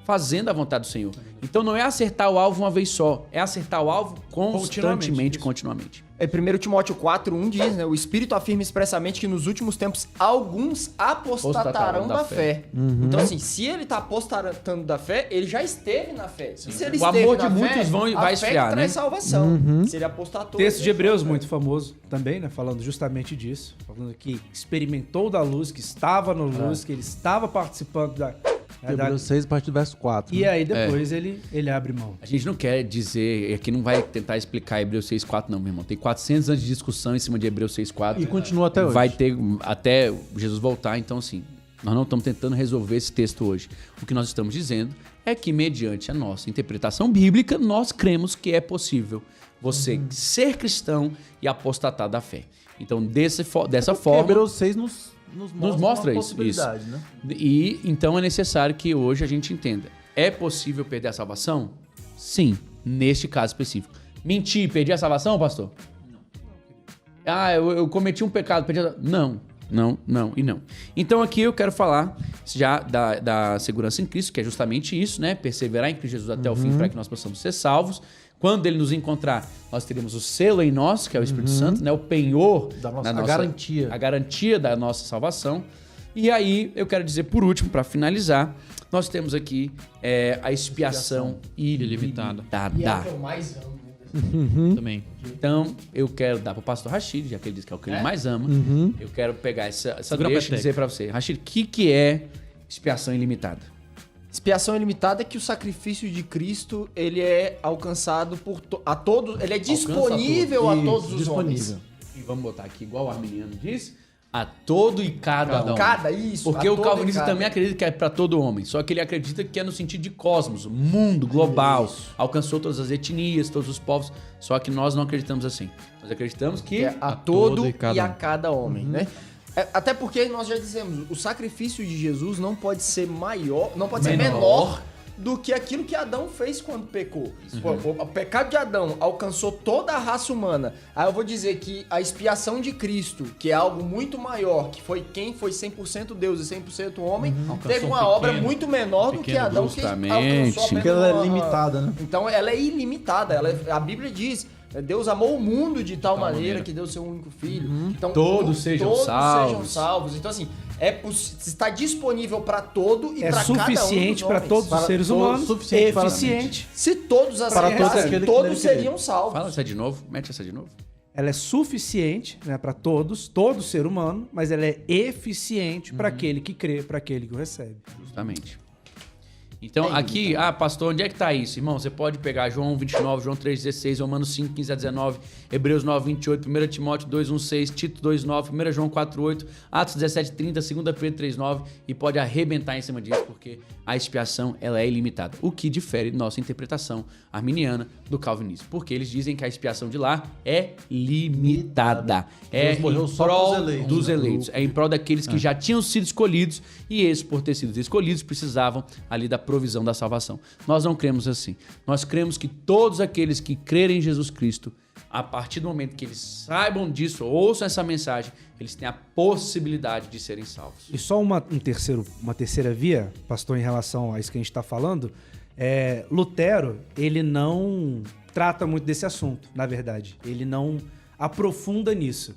fazendo a vontade do Senhor. Então não é acertar o alvo uma vez só, é acertar o alvo constantemente, continuamente. É 1 Timóteo 4:1 diz, né? O Espírito afirma expressamente que nos últimos tempos alguns apostatarão da fé. Então, assim, se ele tá apostatando da fé, ele já esteve na fé. Se ele O amor de muitos vai esfriar, traz né? salvação. Se ele apostatou... Texto de Hebreus muito famoso também, né? Falando justamente disso. Falando que experimentou da luz, que estava na luz, que ele estava participando da... Hebreus 6, a partir do verso 4. E aí depois ele abre mão. A gente não quer dizer, aqui não vai tentar explicar Hebreus 6,4 não, meu irmão. Tem 400 anos de discussão em cima de Hebreus 6,4. E continua até hoje. Vai ter até Jesus voltar, então assim, nós não estamos tentando resolver esse texto hoje. O que nós estamos dizendo é que mediante a nossa interpretação bíblica, nós cremos que é possível você ser cristão e apostatar da fé. Então, dessa forma... Hebreus 6 nos mostra uma isso. possibilidade, né? E então é necessário que hoje a gente entenda. É possível perder a salvação? Sim, neste caso específico. Mentir, perder a salvação, pastor? Não. Eu cometi um pecado, perdi a... Não e não. Então aqui eu quero falar já da segurança em Cristo, que é justamente isso, né? Perseverar em Cristo Jesus até o fim para que nós possamos ser salvos. Quando ele nos encontrar, nós teremos o selo em nós, que é o Espírito Santo, né? O penhor A garantia. A garantia da nossa salvação. E aí, eu quero dizer, por último, para finalizar, nós temos aqui a expiação ilimitada. E é o que eu mais amo. Também. Então, eu quero dar para o pastor Rashid, já que ele diz que é o que ele mais ama. Eu quero pegar essa Segura a deixa e peteca. dizer para você. Rashid, o que é expiação ilimitada? Expiação ilimitada é que o sacrifício de Cristo, ele é alcançado a todos, ele é disponível a todos os homens. E vamos botar aqui, igual o arminiano diz, a todo e cada um. Porque a o todo calvinista e cada. também acredita que é para todo homem. Só que ele acredita que é no sentido de cosmos, mundo, global. Alcançou todas as etnias, todos os povos. Só que nós não acreditamos assim. Nós acreditamos que Que é a todo e cada e a um. cada homem, né? Até porque nós já dizemos, o sacrifício de Jesus não pode ser menor do que aquilo que Adão fez quando pecou. O pecado de Adão alcançou toda a raça humana. Aí eu vou dizer que a expiação de Cristo, que é algo muito maior, que foi quem foi 100% Deus e 100% homem, teve uma obra muito menor do que Adão, que justamente. alcançou Porque apenas ela é limitada, né? Então ela é ilimitada. A Bíblia diz, Deus amou o mundo de tal maneira que deu seu único filho. Então, Todos sejam salvos. Então, assim, está disponível para todo e É para cada um dos suficiente para homens. todos os seres humanos. suficiente para Eficiente. Se todos Para aceitassem, todos aqueles que todos nele seriam salvos. Fala essa de novo, mete essa de novo. Ela é suficiente, né, para todos, todo ser humano, mas ela é eficiente para aquele que crê, para aquele que o recebe. Justamente. Então, aqui, pastor, onde é que tá isso? Irmão, você pode pegar João 29, João 3,16, Romanos 5, 15 a 19, Hebreus 9, 28, 1 Timóteo 2, 1, 6, Tito 2, 9, 1 João 4, 8, Atos 17, 30, 2 Pedro 3, 9, e pode arrebentar em cima disso, porque a expiação, ela é ilimitada. O que difere nossa interpretação arminiana do calvinismo. Porque eles dizem que a expiação de lá é limitada. É Deus morreu em só prol pros eleitos, dos eleitos. É em prol daqueles que já tinham sido escolhidos, e esses, por ter sido escolhidos, precisavam ali da provisão da salvação. Nós não cremos assim. Nós cremos que todos aqueles que crerem em Jesus Cristo, a partir do momento que eles saibam disso, ouçam essa mensagem, eles têm a possibilidade de serem salvos. E só uma terceira via, pastor, em relação a isso que a gente está falando, Lutero, ele não trata muito desse assunto, na verdade. Ele não aprofunda nisso.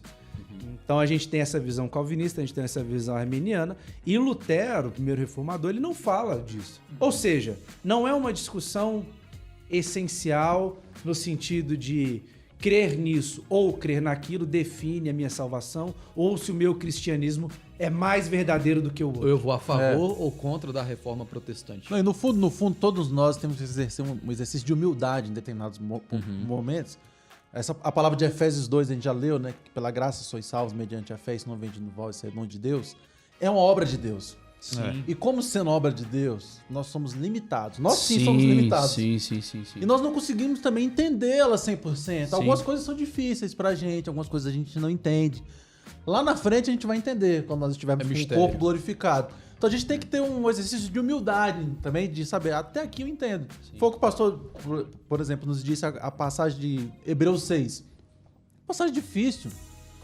Então a gente tem essa visão calvinista, a gente tem essa visão arminiana, e Lutero, o primeiro reformador, ele não fala disso. Ou seja, não é uma discussão essencial no sentido de crer nisso ou crer naquilo define a minha salvação, ou se o meu cristianismo é mais verdadeiro do que o outro. Eu vou a favor ou contra da reforma protestante. Não, e no fundo, todos nós temos que exercer um exercício de humildade em determinados momentos. A palavra de Efésios 2, a gente já leu, né? Que pela graça sois salvos mediante a fé, isso não vem de vós, isso é dom de Deus. É uma obra de Deus. Sim. E como sendo obra de Deus, nós somos limitados. Nós sim somos limitados. Sim. E nós não conseguimos também entendê-la 100%. Algumas coisas são difíceis pra gente, algumas coisas a gente não entende. Lá na frente a gente vai entender, quando nós estivermos com o corpo glorificado. Então a gente tem que ter um exercício de humildade também, de saber, até aqui eu entendo. Foi o que o pastor, por exemplo, nos disse a passagem de Hebreus 6. Passagem difícil.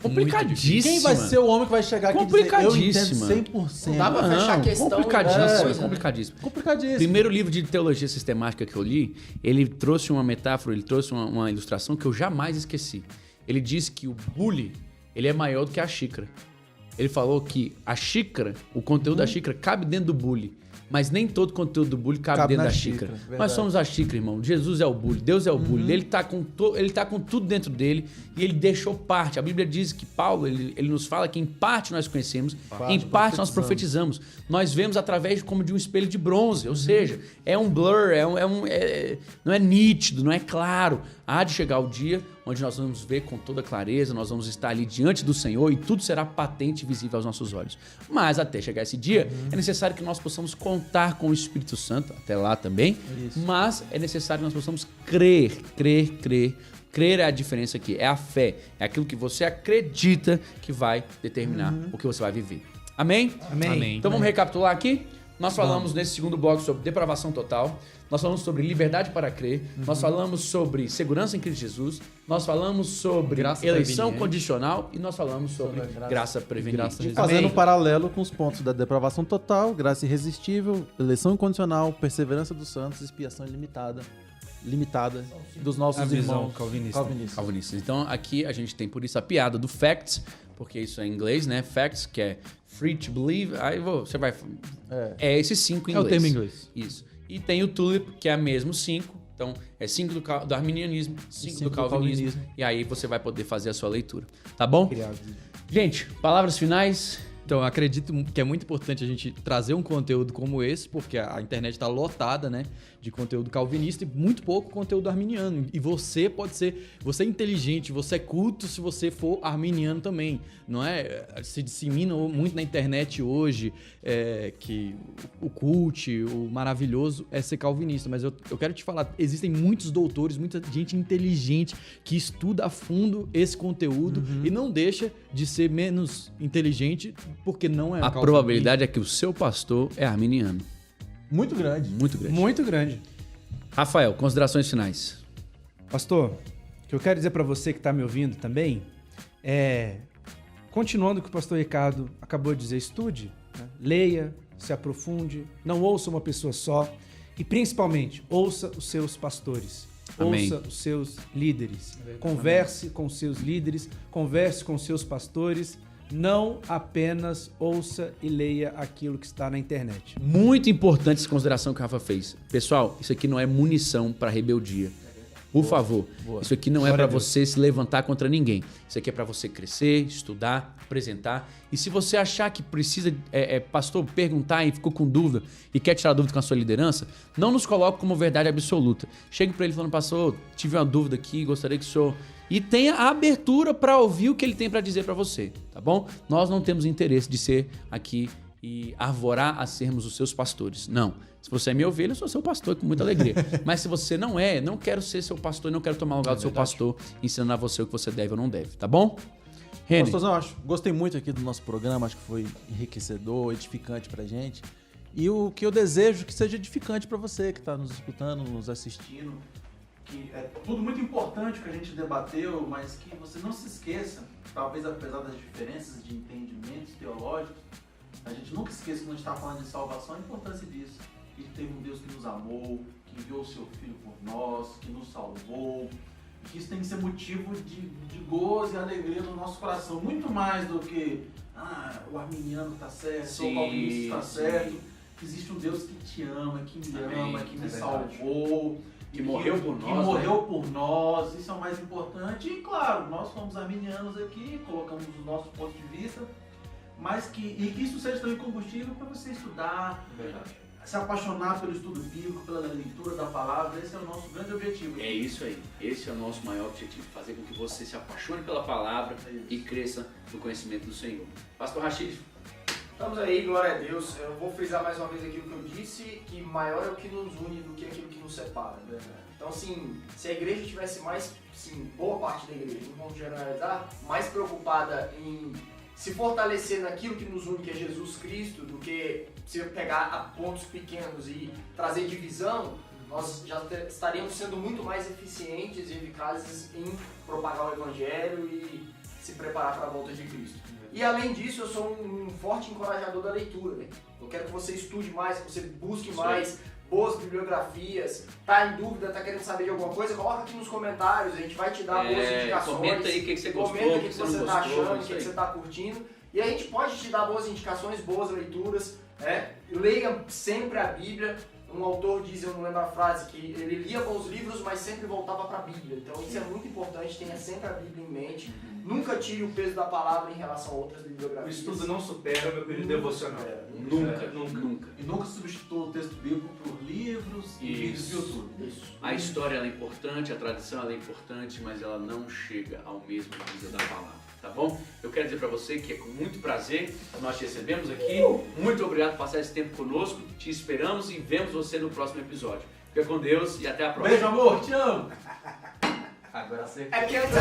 Complicadíssima. Quem vai ser o homem que vai chegar aqui e dizer, eu entendo 100%? Não dá pra fechar a questão. Complicadíssimo. Complicadíssimo. Primeiro livro de teologia sistemática que eu li, ele trouxe uma metáfora, ele trouxe uma ilustração que eu jamais esqueci. Ele disse que o bule, ele é maior do que a xícara. Ele falou que a xícara, o conteúdo da xícara cabe dentro do bule, mas nem todo conteúdo do bule cabe dentro da xícara. Nós somos a xícara, irmão. Jesus é o bule, Deus é o bule. Ele tá com tudo dentro dele e ele deixou parte. A Bíblia diz que Paulo, ele nos fala que em parte nós conhecemos, em parte nós profetizamos. Nós vemos através como de um espelho de bronze, ou seja, é um blur, não é nítido, não é claro. Há de chegar o dia onde nós vamos ver com toda clareza, nós vamos estar ali diante do Senhor e tudo será patente e visível aos nossos olhos. Mas até chegar esse dia, é necessário que nós possamos contar com o Espírito Santo, até lá também, mas é necessário que nós possamos crer. Crer é a diferença aqui, é a fé, é aquilo que você acredita que vai determinar o que você vai viver. Amém? Amém. Então vamos recapitular aqui? Nós falamos nesse segundo bloco sobre depravação total, nós falamos sobre liberdade para crer, nós falamos sobre segurança em Cristo Jesus, nós falamos sobre Graça eleição preveniente. condicional e nós falamos sobre graça preveniente. Graça Fazendo um Amém? paralelo com os pontos da depravação total, graça irresistível, eleição incondicional, perseverança dos santos, expiação limitada dos nossos A visão irmãos calvinista. Calvinistas. Então aqui a gente tem por isso a piada do facts, porque isso é em inglês, né? Facts, que é free to believe. Aí você vai. É esses 5 em É o inglês. termo em inglês. Isso. E tem o tulip, que é mesmo 5. Então é 5 do arminianismo, 5 do calvinismo. E aí você vai poder fazer a sua leitura. Tá bom? Gente, palavras finais. Então, eu acredito que é muito importante a gente trazer um conteúdo como esse, porque a internet está lotada, né, de conteúdo calvinista e muito pouco conteúdo arminiano. E você pode ser, você é inteligente, você é culto se você for arminiano também, não é? Se dissemina muito na internet hoje que o cult, o maravilhoso é ser calvinista, mas eu quero te falar, existem muitos doutores, muita gente inteligente que estuda a fundo esse conteúdo e não deixa de ser menos inteligente porque não é A probabilidade é que o seu pastor é arminiano. Muito grande. Muito grande. Muito grande. Rafael, considerações finais. Pastor, o que eu quero dizer para você que está me ouvindo também é, continuando o que o pastor Ricardo acabou de dizer, estude, né? Leia, se aprofunde, não ouça uma pessoa só e principalmente ouça os seus pastores. Amém. Ouça os seus líderes. Converse com os seus líderes, converse com os seus pastores. Não apenas ouça e leia aquilo que está na internet. Muito importante essa consideração que o Rafa fez. Pessoal, isso aqui não é munição para rebeldia. Por favor, isso aqui não é para você se levantar contra ninguém. Isso aqui é para você crescer, estudar, apresentar. E se você achar que precisa, pastor, perguntar e ficou com dúvida e quer tirar dúvida com a sua liderança, não nos coloque como verdade absoluta. Chegue para ele falando, pastor, tive uma dúvida aqui, gostaria que o senhor... E tenha a abertura para ouvir o que ele tem para dizer para você, tá bom? Nós não temos interesse de ser aqui e arvorar a sermos os seus pastores. Não. Se você é minha ovelha, eu sou seu pastor com muita alegria. Mas se você não é, não quero ser seu pastor e não quero tomar o lugar do seu pastor ensinando a você o que você deve ou não deve, tá bom? Reni. Pastorzão, gostei muito aqui do nosso programa, acho que foi enriquecedor, edificante pra gente. E o que eu desejo que seja edificante pra você que tá nos escutando, nos assistindo, que é tudo muito importante que a gente debateu, mas que você não se esqueça, talvez apesar das diferenças de entendimentos teológicos, a gente nunca esqueça quando a gente está falando de salvação a importância disso. Que teve um Deus que nos amou, que enviou o seu Filho por nós, que nos salvou. que isso tem que ser motivo de gozo e alegria no nosso coração. Muito mais do que o arminiano está certo, ou o calvinista está certo. Existe um Deus que te ama, que me ama, que me salvou, que morreu por nós. Que morreu por nós, isso é o mais importante. E claro, nós somos arminianos aqui, colocamos o nosso ponto de vista, mas que isso seja também combustível para você estudar, se apaixonar pelo estudo bíblico, pela leitura da palavra. Esse é o nosso grande objetivo. É isso aí. Esse é o nosso maior objetivo, fazer com que você se apaixone pela palavra e cresça no conhecimento do Senhor. Pastor Rachid. Estamos aí, glória a Deus. Eu vou frisar mais uma vez aquilo que eu disse, que maior é o que nos une do que aquilo que nos separa. Então, assim, se a igreja tivesse mais, sim, boa parte da igreja, não vamos generalizar, mais preocupada em se fortalecer naquilo que nos une, que é Jesus Cristo, do que se pegar a pontos pequenos e trazer divisão, nós já estaríamos sendo muito mais eficientes e eficazes em propagar o Evangelho e se preparar para a volta de Cristo. E além disso, eu sou um forte encorajador da leitura, né? Eu quero que você estude mais, que você busque mais boas bibliografias. Tá em dúvida, tá querendo saber de alguma coisa? Coloca aqui nos comentários, a gente vai te dar boas indicações. Comenta aí o que você gostou, comenta o que você não tá gostou, achando, o que você tá curtindo. E a gente pode te dar boas indicações, boas leituras. Leia sempre a Bíblia. Um autor diz, eu não lembro a frase, que ele lia bons livros, mas sempre voltava para a Bíblia. Então isso é muito importante, tenha sempre a Bíblia em mente. Nunca tire o peso da palavra em relação a outras bibliografias. O estudo não supera o meu período devocional. Nunca. E nunca substitua o texto bíblico por livros e vídeos do YouTube. Isso. A história ela é importante, a tradição ela é importante, mas ela não chega ao mesmo nível da palavra, tá bom? Eu quero dizer para você que é com muito prazer que nós te recebemos aqui. Muito obrigado por passar esse tempo conosco. Te esperamos e vemos você no próximo episódio. Fica com Deus e até a próxima. Beijo, amor, te amo! Agora você. É que antes